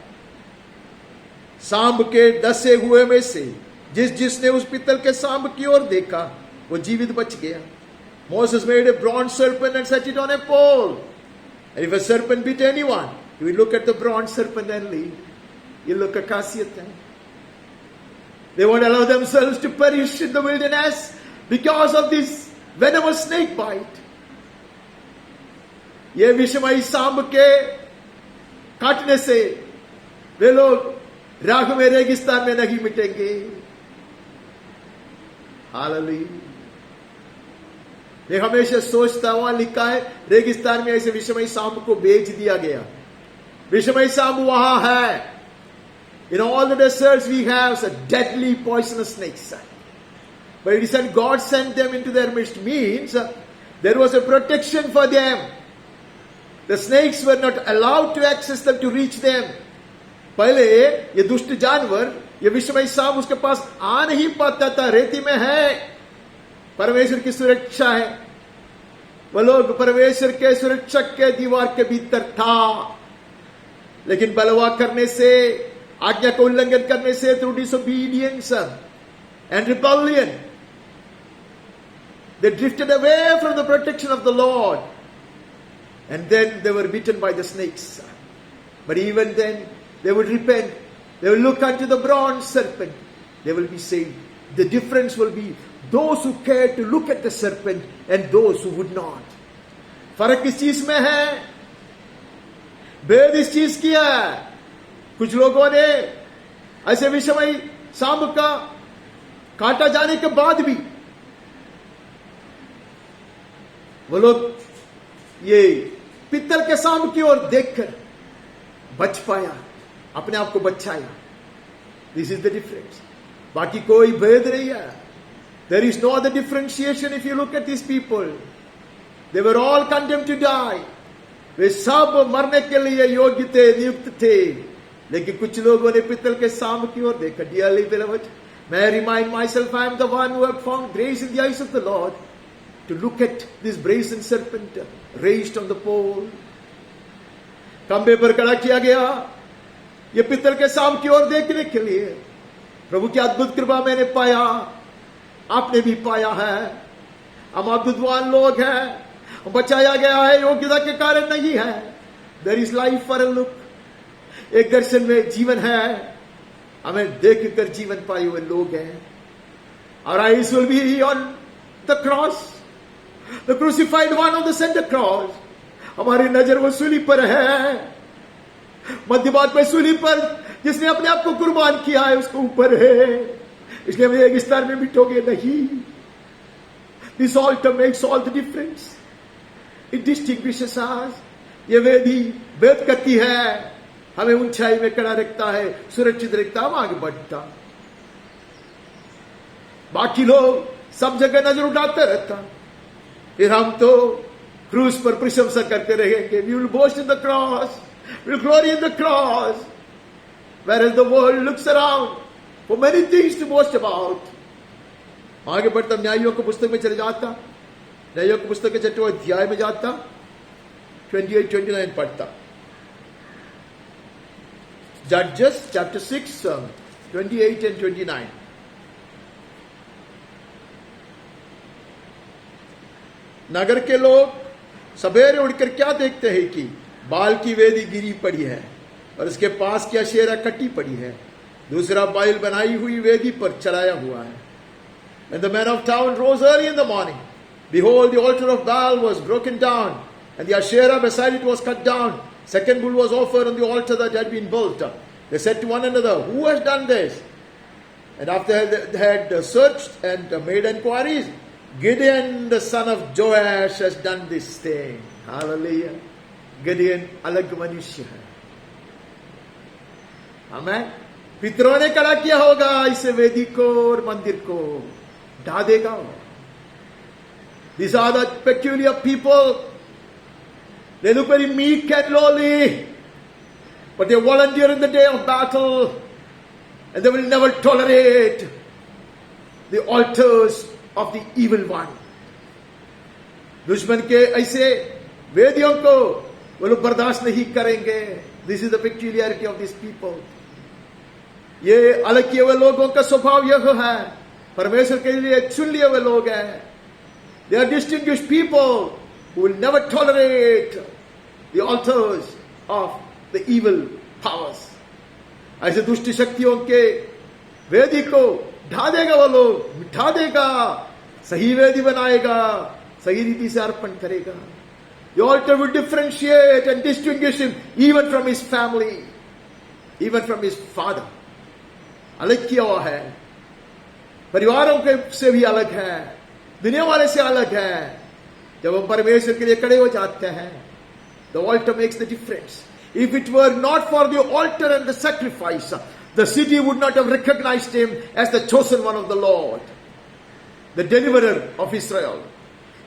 सांब के डसे हुए में से जिसने उस पित्तल के सांब की ओर देखा वो जीवित बच गया। Moses made a bronze serpent and set it on a pole. And if a serpent bit anyone, he will look at the bronze serpent and leave. ये लोग का खासियत है। They won't allow themselves to perish in the wilderness because of this venomous snake bite. ये विषमयी सांब के काटने से वे लोग राख में रेगिस्तान में नहीं मिटेंगे। हालेलुया। ये हमेशा सोचता, वहां लिखा है रेगिस्तान में ऐसे विषमयी सांप को बेच दिया गया। विषमयी सांप वहां है। In all the deserts we have a deadly poisonous snakes. But it is that God sent them into their midst means there was a protection for them. The snakes were not allowed to access them, to reach them. पहले ये दुष्ट जानवर, ये विषमयी सांप उसके पास आ नहीं पाता था, रेती में है। परमेश्वर की सुरक्षा है, वो लोग परमेश्वर के सुरक्षक के दीवार के भीतर था। लेकिन बलवा करने से, आज्ञा का उल्लंघन करने से, through disobedience and rebellion, they drifted away from the protection of the Lord, and then they were bitten by the snakes. But even then they would repent, they will look unto the bronze serpent, they will be saved. The difference will be those who care to look at the serpent and those who would not. फर्क किस चीज में है? भेद इस चीज किया है। कुछ लोगों ने ऐसे विषमयी सांप का काटा जाने के बाद भी वो लोग ये पित्तल के सांप की ओर देखकर बच पाया, अपने आप को बचाया। This is the difference. बाकी कोई भेद नहीं है। There is no other differentiation if you look at these people. They were all condemned to die. वे सब मरने के लिए योग्य थे, नियुक्त थे, लेकिन कुछ लोगों ने पित्तल के सांप की ओर देखा. Dearly beloved, may I remind myself I am the one who have found grace in the eyes of the Lord to look at this brazen serpent raised on the pole. खंबे पर खड़ा किया गया ये पित्तल के सांप की ओर देखने के लिए. प्रभु की अद्भुत कृपा मैंने पाया, आपने भी पाया है. हम अद्भुतवान लोग हैं, बचाया गया है, योग्यता के कारण नहीं है. There is life for a look. एक दर्शन में जीवन है, हमें देखकर जीवन पाए हुए लोग हैं. Our eyes will be on the cross, the crucified one on the center cross. हमारी नजर वो सूली पर है, मध्यभाग में सूली पर जिसने अपने आप को कुर्बान किया है उसको ऊपर है. इसलिए हम एक स्तर में मिटोगे नहीं. This altar makes all the difference. It distinguishes us. ये वेदी भेद करती है, हमें ऊंचाई में खड़ा रखता है, सुरक्षित रखता, हम आगे बढ़ता. बाकी लोग सब जगह नजर उठाते रहता, फिर हम तो क्रूस पर प्रशंसा करते रहेंगे. We will boast in the cross, we will glory in the cross, whereas the world looks around for many things to boast about. आगे बढ़ता न्यायों की पुस्तक में चले जाता, न्यायों की पुस्तक के 6वें अध्याय में जाता, 28-29 पढ़ता. Judges chapter 6, 28 and 29. नगर के लोग सवेरे उठकर क्या देखते हैं कि बाल की वेदी गिरी पड़ी है और उसके पास की अशेरा कटी पड़ी है, दूसरा बाइल बनाई हुई वेदी पर चढ़ाया हुआ है. When the men of town rose early in the morning, behold, the altar of Baal was broken down, and the Asherah beside it was cut down. Second bull was offered on the altar that had been built. They said to one another, who has done this? And after they had searched and made inquiries, Gideon, the son of Joash, has done this thing. Hallelujah. Gideon अलग मनुष्य है. हमें पितरों ने खड़ा किया होगा इस वेदी को और मंदिर को, ढा देगा. These are the peculiar people. They look very meek and lowly, but they volunteer in the day of battle, and they will never tolerate the altars of the evil one. दुश्मन के ऐसे वेदियों को वो लोग बर्दाश्त नहीं करेंगे. This is the peculiarity of these people. ये अलग किए हुए लोगों का स्वभाव यह है, परमेश्वर के लिए चुन लिए हुए लोग हैं. They are distinguished people who will never tolerate the altars of the evil powers. ऐसे दुष्ट शक्तियों के वेदी को ढा देगा वो लोग, मिठा देगा, सही वेदी बनाएगा, सही रीति से अर्पण करेगा. The altar will differentiate and distinguish him even from his family, even from his father. अलग किया हुआ है, परिवारों के से भी अलग है, दुनिया वाले से अलग है. जब हम परमेश्वर के लिए खड़े हो जाते हैं, the altar makes the difference. If it were not for the altar and the sacrifice, the city would not have recognized him as the chosen one of the Lord, the deliverer of Israel.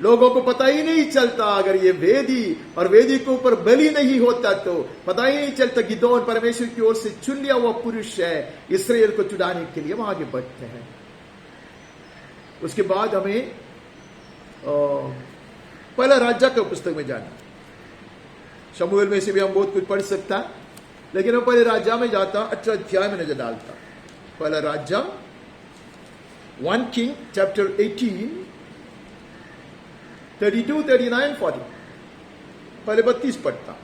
लोगों को पता ही नहीं चलता अगर ये वेदी और वेदी के ऊपर बलि नहीं होता, तो पता ही नहीं चलता गिदोन परमेश्वर की ओर से चुन लिया हुआ पुरुष है इस्राएल को छुड़ाने के लिए. हम आगे बढ़ते हैं. उसके बाद हमें पहला राजा के पुस्तक में जाना. शमूएल में से भी हम बहुत कुछ पढ़ सकता, लेकिन हम पहले राजा में जाता, 18 अध्याय में नजर डालता. पहला राजा 1 King chapter 18 32, 39, 40. पहले 32 पढ़ता.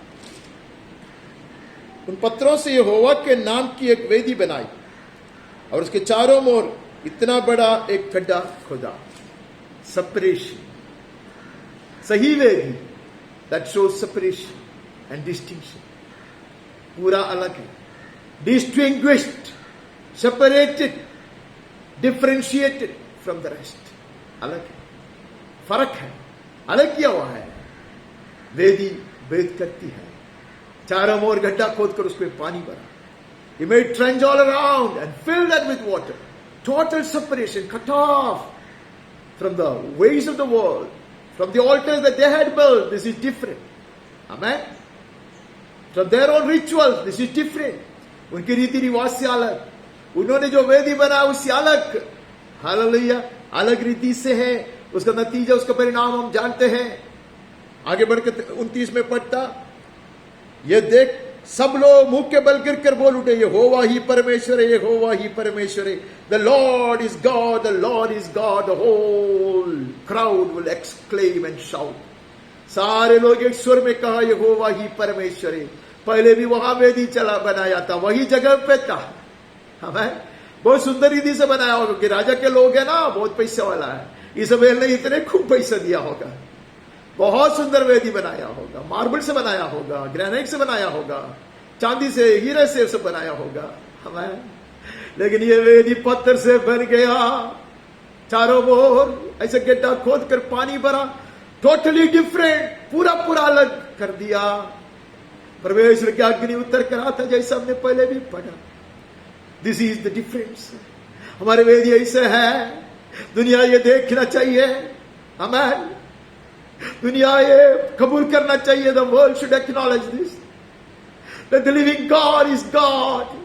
उन पत्थरों से यहोवा के नाम की एक वेदी बनाई और उसके चारों ओर इतना बड़ा एक खड्डा खोदा. सेपरेशन, सही वेदी, that shows separation and distinction. पूरा अलग है, distinguished, separated, differentiated from the rest. अलग है, फर्क है, अलग किया हुआ है. वेदी भेद करती है. चारों ओर गड्ढा खोदकर उसमें पानी भरा. He made trench all around and filled that with water. Total separation, cut off from the ways of the world, from the altars that they had built. This is different. Amen. From their own rituals, this is different. उनके रीति रिवाज से अलग, उन्होंने जो वेदी बनाया उससे अलग, हालेलुया, अलग रीति से है। उसका नतीजा, उसका परिणाम हम जानते हैं। आगे बढ़कर 29 में पढ़ता, ये देख सब लोग मुंह के बल गिर कर बोल उठे, यहोवा ही परमेश्वर है, यहोवा ही परमेश्वर है। The Lord is God, the Lord is God. The whole crowd will exclaim and shout. सारे लोग एक स्वर में कहा, यहोवा ही परमेश्वर है। पहले भी वहां वेदी चला बनाया था, वही जगह पे था। हमें बहुत सुंदर रीति से बनाया होगा, कि राजा के लोग है ना, बहुत पैसे वाला है, इज़राइल ने इतने खूब पैसा दिया होगा, बहुत सुंदर वेदी बनाया होगा, मार्बल से बनाया होगा, ग्रेनाइट से बनाया होगा, चांदी से, हीरे से सब बनाया होगा। हमें लेकिन ये वेदी पत्थर से बन गया, चारों ओर ऐसे गड्ढा खोद कर पानी भरा, टोटली डिफरेंट, पूरा पूरा अलग कर दिया। परमेश्वर की अग्नि उतर कर आता, जैसा हमने पहले भी पढ़ा। This is the difference. हमारे वेदी ऐसे है, दुनिया ये देखना चाहिए, हमें दुनिया ये कबूल करना चाहिए। The world should acknowledge this, that the living God is God.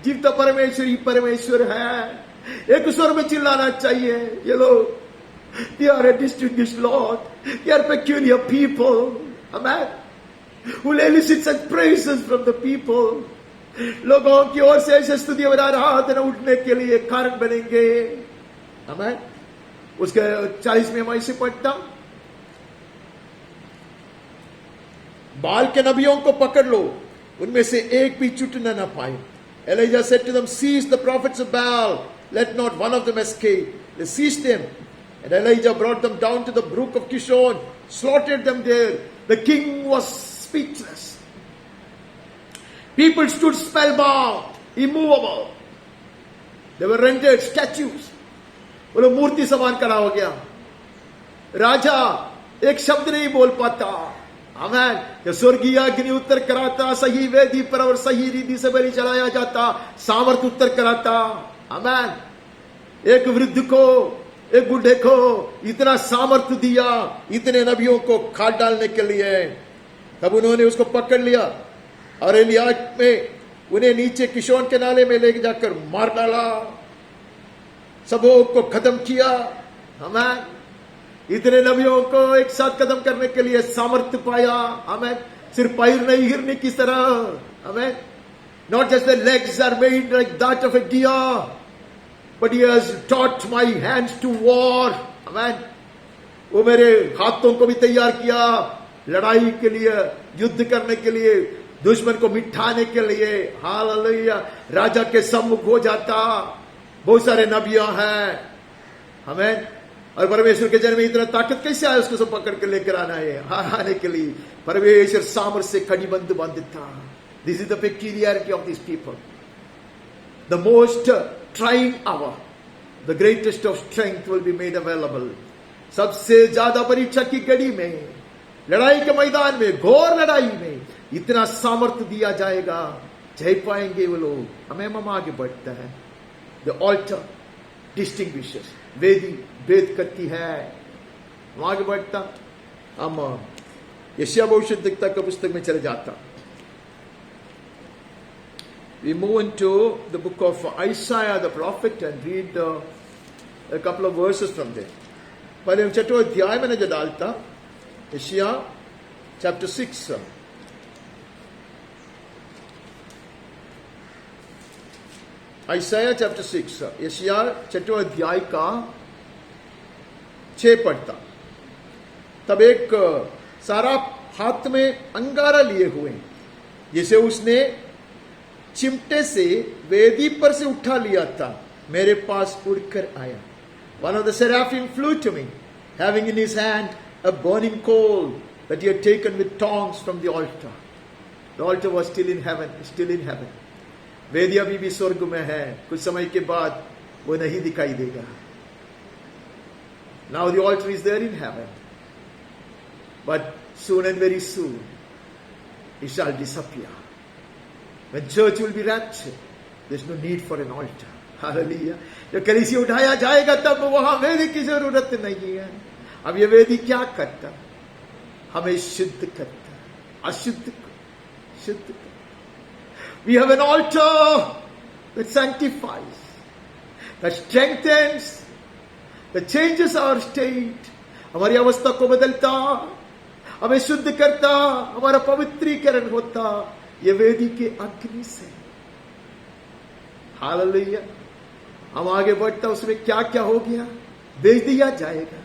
जीवता परमेश्वर ही परमेश्वर है। एक स्वर में चिल्लाना चाहिए, ये लोग, they are a distinguished Lord, they are peculiar people, amen, who will elicit such praises from the people. लोगों की ओर से ऐसे स्तुति और आराधना उठने के लिए कारण बनेंगे। amen। उसके 40 में मैं इसे पढ़ता, बाल के नबियों को पकड़ लो, उनमें से एक भी छूटना न पाए। Elijah said to them, seize the prophets of Baal, let not one of them escape. They seized them, and Elijah brought them down to the brook of Kishon, slaughtered them there. The king was speechless. People stood spellbound, immovable. They were rendered statues. वो लोग मूर्ति समान खड़ा हो गया। राजा एक शब्द नहीं बोल पाता। आमेन। जब स्वर्गीय अग्नि उत्तर कराता, सही वेदी पर और सही रीति से बलि चढ़ाया जाता, सामर्थ उत्तर कराता। आमेन। एक वृद्ध को, एक बूढ़े को इतना सामर्थ दिया, इतने नबियों को खाद डालने के लिए। तब उन्होंने उसको पकड़ लिया और एलिया में उन्हें नीचे किशोन के नाले में ले जाकर मार डाला, सबों को खत्म किया। आमेन। इतने नबियों को एक साथ खत्म करने के लिए सामर्थ्य पाया। हमें सिर्फ पैर नहीं हिरने की तरह। हमें not just the legs are made like that of a deer, but he has taught my hands to war. हमें वो मेरे हाथों को भी तैयार किया लड़ाई के लिए, युद्ध करने के लिए, दुश्मन को मिटाने के लिए। हालेलुया। राजा के सम्मुख हो जाता। बहुत सारे नबियां हैं। हमें और परमेश्वर के जन्म में इतना ताकत कैसे आया उसको सब पकड़ कर लेकर आना है, हराने के लिए। परमेश्वर सामर्थ से कड़ीबंद बांधित था। This is the peculiarity of this people. The most trying hour, the greatest of strength will be made available. सबसे ज्यादा परीक्षा की घड़ी में, लड़ाई के मैदान में, घोर लड़ाई में इतना सामर्थ्य दिया जाएगा, जय पाएंगे वो लोग। हमें हम आगे बढ़ता है। द ऑल्टर डिस्टिंग्विशेस, वेदी भेद करती है। हम आगे बढ़ता, हम यशायाह भविष्यद्वक्ता की पुस्तक में चले जाता। We move into the book of Isaiah the prophet and read a couple of verses from there. पहले हम 6वें अध्याय में नजर डालता, यशायाह chapter 6। Isaiah chapter 6, यशायाह 6वें अध्याय का 6 पढ़ता। तब एक सारा हाथ में अंगारा लिए हुए, जिसे उसने चिमटे से वेदी पर से उठा लिया था, मेरे पास उड़कर आया। One of the seraphim flew to me, having in his hand a burning coal that he had taken with tongs from the altar. The altar was still in heaven, still in heaven. वेदी अभी भी स्वर्ग में है, कुछ समय के बाद वो नहीं दिखाई देगा। Now the altar is there in heaven, but soon and very soon it shall disappear. When church will be raptured, there's no need for an altar. Hallelujah. जब कलीसिया उठाया जाएगा तब वहां वेदी की जरूरत नहीं है। अब ये वेदी क्या करता? हमें शुद्ध करता, अशुद्ध को शुद्ध कर। We have an altar that sanctifies, that strengthens, that changes our state. हमारी अवस्था को बदलता, हमें शुद्ध करता, हमारा पवित्रीकरण होता ये वेदी के अग्नि से। हालेलुया। हम आगे बढ़ता, उसमें क्या क्या हो गया? भेज दिया जाएगा।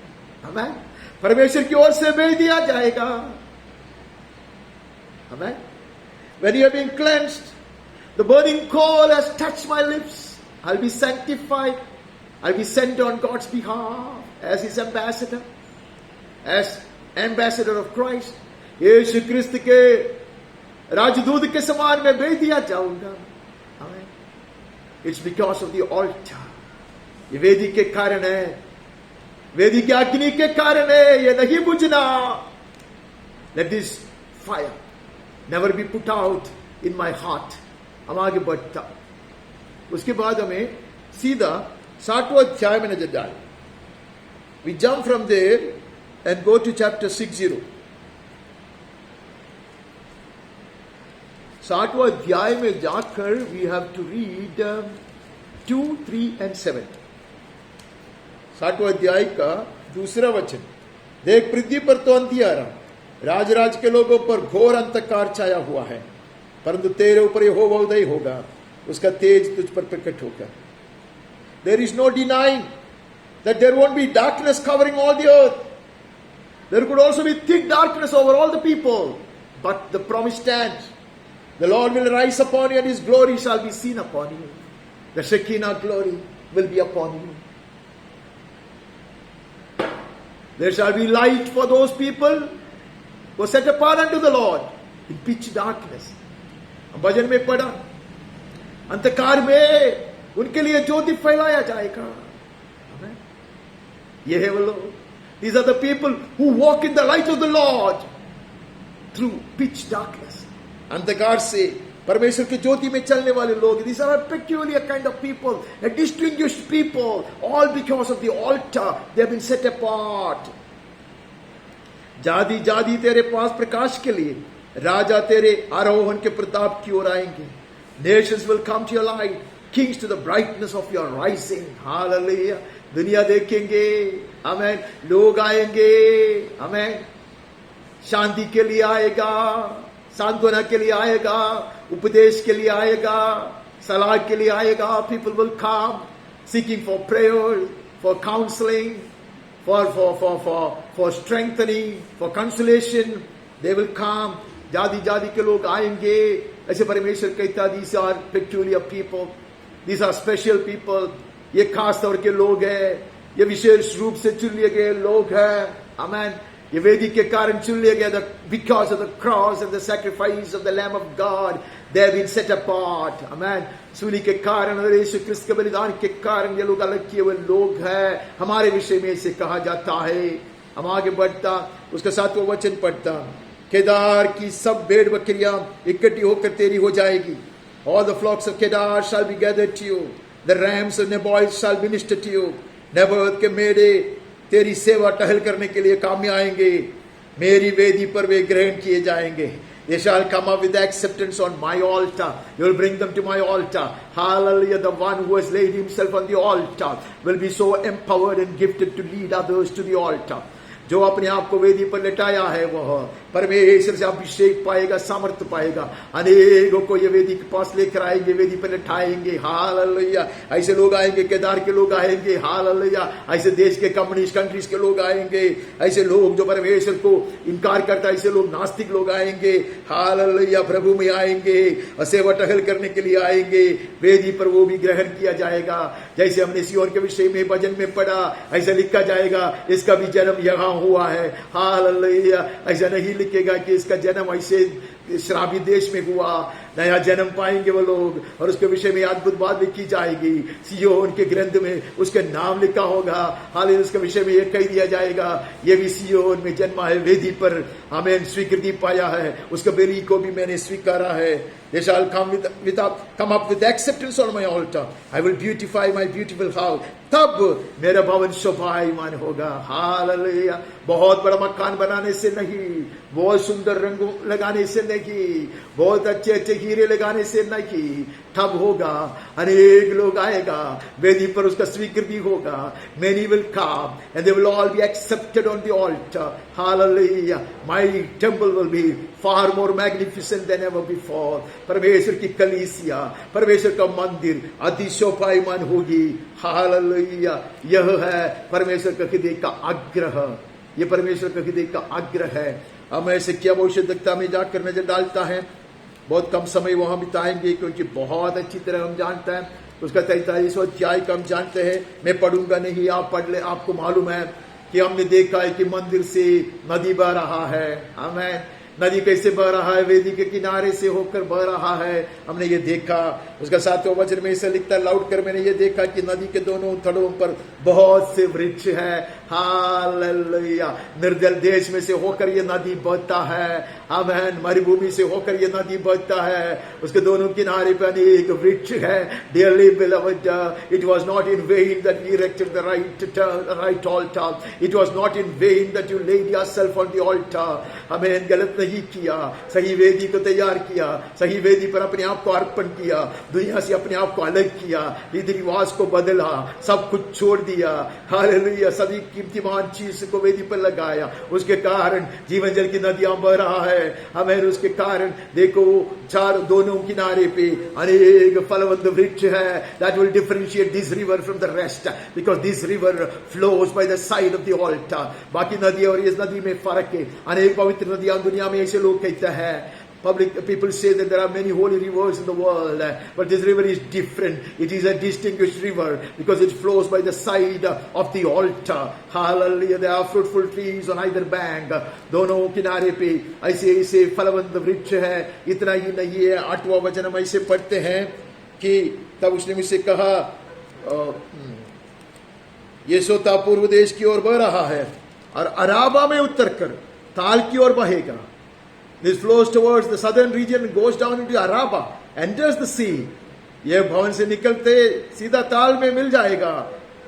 आमीन। परमेश्वर की ओर से भेज दिया जाएगा। आमीन। When you have been cleansed, the burning coal has touched my lips. I'll be sanctified. I'll be sent on God's behalf as His ambassador, as ambassador of Christ. यीशु क्रिस्त के राजदूत के समान मैं भेज दिया जाऊंगा। Amen. It's because of the altar. ये वेदी के कारण है, वेदी के अग्नि के कारण है, ये नहीं बुझना। Let this fire never be put out in my heart. हम आगे बढ़ता, उसके बाद हमें सीधा 60वां अध्याय में नजर डालें। We jump from there and go to chapter 60. 60वां अध्याय में जाकर we have to read 2, 3 and 7. 60वां अध्याय का दूसरा वचन। देख, पृथ्वी पर तो अंधियारा, राज के लोगों पर घोर अंधकार छाया हुआ है, परंतु तेरे ऊपर यहोवा उदय होगा, उसका तेज तुझ पर प्रकट होगा। There is no denying that there won't be darkness covering all the earth. There could also be thick darkness over all the people, but the promise stands. The Lord will rise upon you and His glory shall be seen upon you. The Shekinah glory will be upon you. There shall be light for those people who are set apart unto the Lord in pitch darkness. भजन में पढ़ा, अंधकार में उनके लिए ज्योति फैलाया जाएगा। ये है वो लोग। These are the people who walk in the light of the Lord through pitch darkness. अंधकार से परमेश्वर की ज्योति में चलने वाले लोग। These are a peculiar kind of people, a distinguished people, all because of the altar. They have been set apart. जादी जादी तेरे पास प्रकाश के लिए, राजा तेरे आरोहण के प्रताप की ओर आएंगे। Nations will come to your light, kings to the brightness of your rising. Hallelujah. दुनिया देखेंगे, आमेन। लोग आएंगे, आमेन। शांति के लिए आएगा, सांत्वना के लिए आएगा, उपदेश के लिए आएगा, सलाह के लिए आएगा। People will come seeking for prayer, for counseling, for strengthening, for consolation. They will come. जाति जाति के लोग आएंगे। ऐसे परमेश्वर कहता, these are peculiar people, these are special people. ये खास तौर के लोग हैं, ये विशेष रूप से चुन लिए गए लोग हैं। आमेन। ये वेदी के कारण चुन लिए गए, because of the cross and the sacrifice of the Lamb of God, they have been set apart. आमेन। सूली के कारण और यीशु क्रिस्त के बलिदान के कारण ये लोग अलग किए हुए लोग हैं। हमारे विषय में इसे कहा जाता है। हम आगे बढ़ता, उसका 7वां वचन पढ़ता। केदार की सब भेड़ बकरियां इकट्ठी होकर तेरी हो जाएगी। All the flocks of Kedar shall be gathered to you. The rams of Nebaioth shall minister to you. नेबोत के मेढ़े तेरी सेवा टहल करने के लिए काम में आएंगे। मेरी वेदी पर वे ग्रहण किए जाएंगे। They shall come up with acceptance on my altar. You will bring them to my altar. Hallelujah. The one who has laid himself on the altar will be so empowered and gifted to lead others to the altar. जो अपने आप को वेदी पर लेटाया है वह परमेश्वर से अभिषेक पाएगा, सामर्थ्य पाएगा। अनेकों को ये वेदी के पास लेकर आएंगे, वेदी पर लेटाएंगे। हालेलुया। ऐसे लोग आएंगे, केदार के लोग आएंगे। हालेलुया। ऐसे देश के कम्युनिस्ट कंट्रीज के लोग आएंगे। ऐसे लोग जो परमेश्वर को इनकार करता है, ऐसे लोग नास्तिक लोग आएंगे। हालेलुया। प्रभु में आएंगे और सेवा टहल करने के लिए आएंगे। वेदी पर वो भी ग्रहण किया जाएगा। जैसे हमने सिय्योन के विषय में भजन में पढ़ा, ऐसा लिखा जाएगा, इसका भी जन्म यहाँ हुआ है। हालेलुया। ऐसा नहीं लिखेगा कि इसका जन्म ऐसे श्रावी देश में हुआ, नया जन्म पाएंगे वो लोग, और उसके विषय में अद्भुत बात भी की जाएगी। सिय्योन के ग्रंथ में उसके नाम लिखा होगा। हालेलुया, उसके विषय में यह कह दिया जाएगा, ये भी सिय्योन में जन्मा है, वेदी पर हमें स्वीकृति पाया है, उसके बलि को भी मैंने स्वीकारा है। They shall come up with acceptance on my altar. I will beautify my beautiful house. तब मेरा भवन शोभायमान होगा। हालेलुया। बहुत बड़ा मकान बनाने से नहीं, बहुत सुंदर रंग लगाने से नहीं, बहुत अच्छे अच्छे हीरे लगाने से नहीं, तब होगा अनेक लोग आएगा, वेदी पर उसका स्वीकृति होगा। Many will come and they will all be accepted on the altar. Hallelujah. My temple will be far more magnificent than ever before. परमेश्वर की कलीसिया, परमेश्वर का मंदिर अतिशोभायमान होगी। हालेलुया। यह है परमेश्वर का हृदय का आग्रह, ये परमेश्वर का हृदय का आग्रह है। अब ऐसे क्या भविष्यद्वक्ता में जाकर नजर डालता है, बहुत कम समय वहां बिताएंगे क्योंकि बहुत अच्छी तरह हम जानते हैं उसका 43वां अध्याय का हम जानते हैं। मैं पढ़ूंगा नहीं, आप पढ़ ले। आपको मालूम है कि हमने देखा है कि मंदिर से नदी बह रहा है। हमें नदी कैसे बह रहा है, वेदी के किनारे से होकर बह रहा है, हमने ये देखा। उसका 7वां वचन में ऐसा लिखता है, लौट कर मैंने ये देखा कि नदी के दोनों तटों पर बहुत से वृक्ष है। हालेलुया। निर्जल देश में से होकर ये नदी बहता है। आमेन। मरुभूमि से होकर ये नदी बहता है, उसके दोनों किनारे पर अनेक वृक्ष है। Dearly beloved, it was not in vain that we erected the right altar. It was not in vain that you laid yourself on the altar. हमें गलत नहीं किया, सही वेदी को तैयार किया, सही वेदी पर अपने आप को अर्पण किया, दुनिया से अपने आप को अलग किया, रीति रिवाज को बदला, सब कुछ छोड़ दिया। हालेलुया। सभी कीमतीमान चीज को वेदी पर लगाया, उसके कारण जीवन जल की नदियां बह रहा है। हमें उसके कारण देखो चार दोनों किनारे पे अनेक फलवंत वृक्ष है। That will differentiate this river from the rest because this river flows by the side of the altar. बाकी नदी और इस नदी में फर्क है। अनेक पवित्र नदियां दुनिया में ऐसे लोग कहते हैं, public people say that there are many holy rivers in the world, but this river is different. It is a distinguished river because it flows by the side of the altar. Hallelujah. There are fruitful trees on either bank. दोनों किनारे पे ऐसे ऐसे फलवंत वृक्ष है। इतना ही नहीं है, 8वां वचन हम ऐसे पढ़ते हैं कि तब उसने मुझसे कहा, ये सोता पूर्व देश की ओर बह रहा है और अराबा में उतर कर ताल की ओर बहेगा। This flows towards the southern region and goes down into Araba, enters the sea. यह भवन से निकलते सीधा ताल में मिल जाएगा,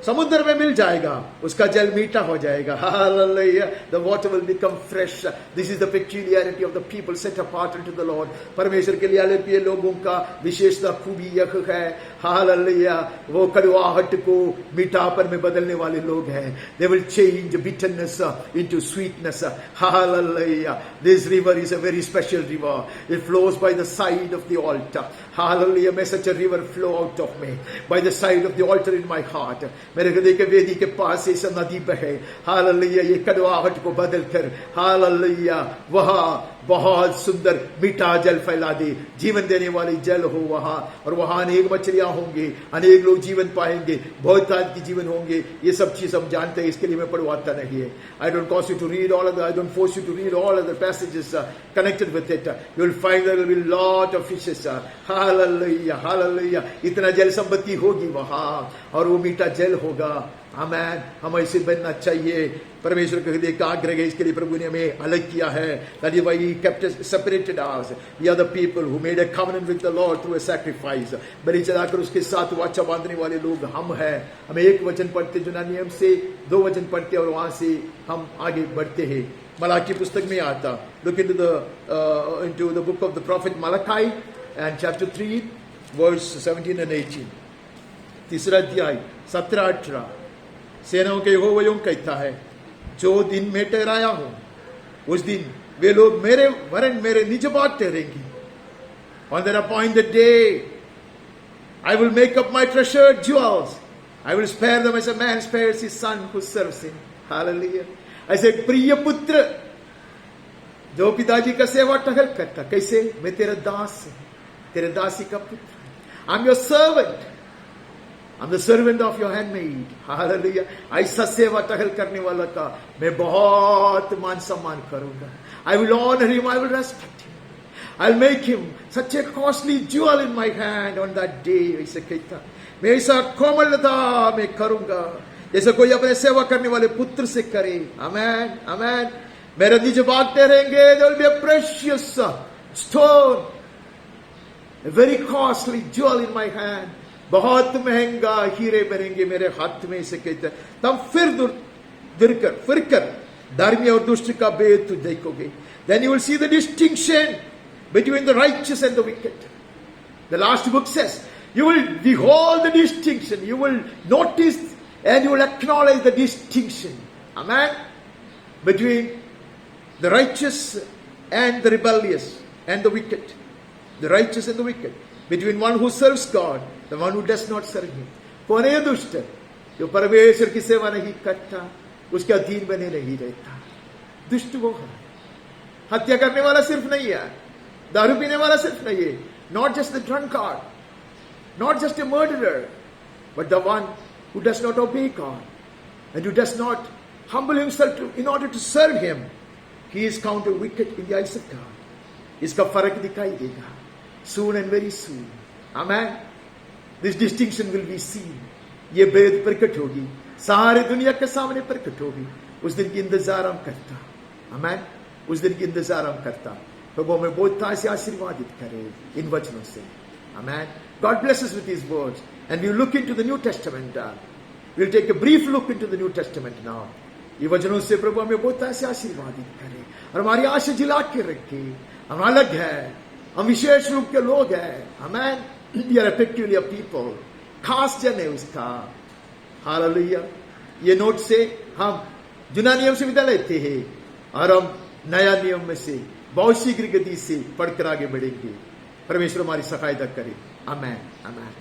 समुद्र में मिल जाएगा, उसका जल मीठा हो जाएगा। Hallelujah. The water will become fresh. This is the peculiarity of the people set apart unto the Lord. परमेश्वर के लिए अलेपिय लोगों का विशेषता खूबी यह है। Hallelujah. वो कड़वाहट को मीठापन में बदलने वाले लोग हैं। They will change bitterness into sweetness. Hallelujah. This river is a very special river. It flows by the side of the altar. Hallelujah. May such a river flow out of me by the side of the altar in my heart. मेरे हृदय के वेदी के पास से ऐसा नदी बहे। Hallelujah. ये कड़वाहट को बदल कर हालेलुया वहां बहुत सुंदर मीठा जल फैला दे, जीवन देने वाली जल हो वहां, और वहां अनेक मछलियां होंगे, अनेक लोग जीवन पाएंगे, बहुत आज की जीवन होंगे। ये सब चीज हम जानते हैं, इसके लिए मैं पढ़वाता नहीं है। I don't cause you to read all of the, I don't force you to read all of the passages connected with it. You will find there will be lot of fishes. Hallelujah, hallelujah. इतना जल संपत्ति होगी वहां और वो मीठा जल होगा। आमेन। हम ऐसे बनना चाहिए। परमेश्वर के हृदय का आग्रह है, इसके लिए प्रभु ने हमें अलग किया है। That is why he kept us separated us. We are the people who made a covenant with the Lord through a sacrifice. बलि चढ़ाकर उसके साथ वाचा बांधने वाले लोग हम हैं। हम एक वचन पढ़ते जो नियम से 2 वचन पढ़ते और वहां से हम आगे बढ़ते हैं। मलाकी पुस्तक में आता, look into the book of the prophet Malachi and chapter 3 verse 17 and 18. तीसरा अध्याय 17-18। सेनाओं के यहोवा यूं कहता है, जो दिन में ठहराया हूं उस दिन वे लोग मेरे वरन मेरे निज बात ठहरेंगे। On that appointed day I will make up my treasured jewels. I will spare them as a man spares his son who serves him. Hallelujah. ऐसे एक प्रिय पुत्र जो पिताजी का सेवा टहल करता, कैसे? मैं तेरा दास, तेरे दासी का पुत्र। I'm your servant. I'm the servant of your handmaid. Hallelujah. ऐसा सेवा टहल करने वाला का मैं बहुत मान सम्मान करूंगा। I will honor him, I will respect him. I'll make him such a costly jewel in my hand on that day. ऐसे कहता, मैं ऐसा कोमलता मैं करूंगा जैसे कोई अपने सेवा करने वाले पुत्र से करे. आमेन, आमेन. मेरे नीचे भागते रहेंगे. There will be a precious stone, a very costly jewel in my hand. बहुत महंगा हीरे बनेंगे मेरे हाथ में. इसे कहते हैं. तब फिर कर धर्मी और दुष्ट का भेद तुम देखोगे. Then you will see the distinction between the righteous and the wicked. The last book says, you will behold the distinction. You will notice and you will acknowledge the distinction. Amen. Between the righteous and the rebellious and the wicked. The righteous and the wicked. Between one who serves God, the one who does not serve Him. कौन है दुष्ट जो परमेश्वर की सेवा नहीं करता, उसके अधीन बने नहीं रहता. दुष्ट वो है. हत्या करने वाला सिर्फ नहीं है, दारू पीने वाला सिर्फ नहीं है. Not just the drunkard, not just a murderer, but the one who does not obey God and who does not humble himself in order to serve Him. He is counted wicked in the eyes of God. इसका फर्क दिखाई देगा soon and very soon. Amen. This distinction will be seen. ये भेद प्रकट होगी, सारी दुनिया के सामने प्रकट होगी. उस दिन की इंतजार हम करता. Amen. उस दिन की इंतजार हम करता. प्रभु हमें बहुत से आशीर्वादित करे इन वचनों से. Amen. God bless us with His words. And we look into the New Testament. We'll take a brief look into the New Testament now. ये वचनों से प्रभु हमें बहुत से आशीर्वादित करे और हमारी आशा जिला के रखे. हम अलग है, हम विशेष रूप के लोग हैं. Amen. We are a peculiar people. खास जन है उसका. हालेलुया. ये नोट से हम जुना नियम से विदा लेते हैं और हम नया नियम में से बहुत शीघ्र गति से पढ़कर आगे बढ़ेंगे. परमेश्वर हमारी सहायता करे. आमेन, आमेन.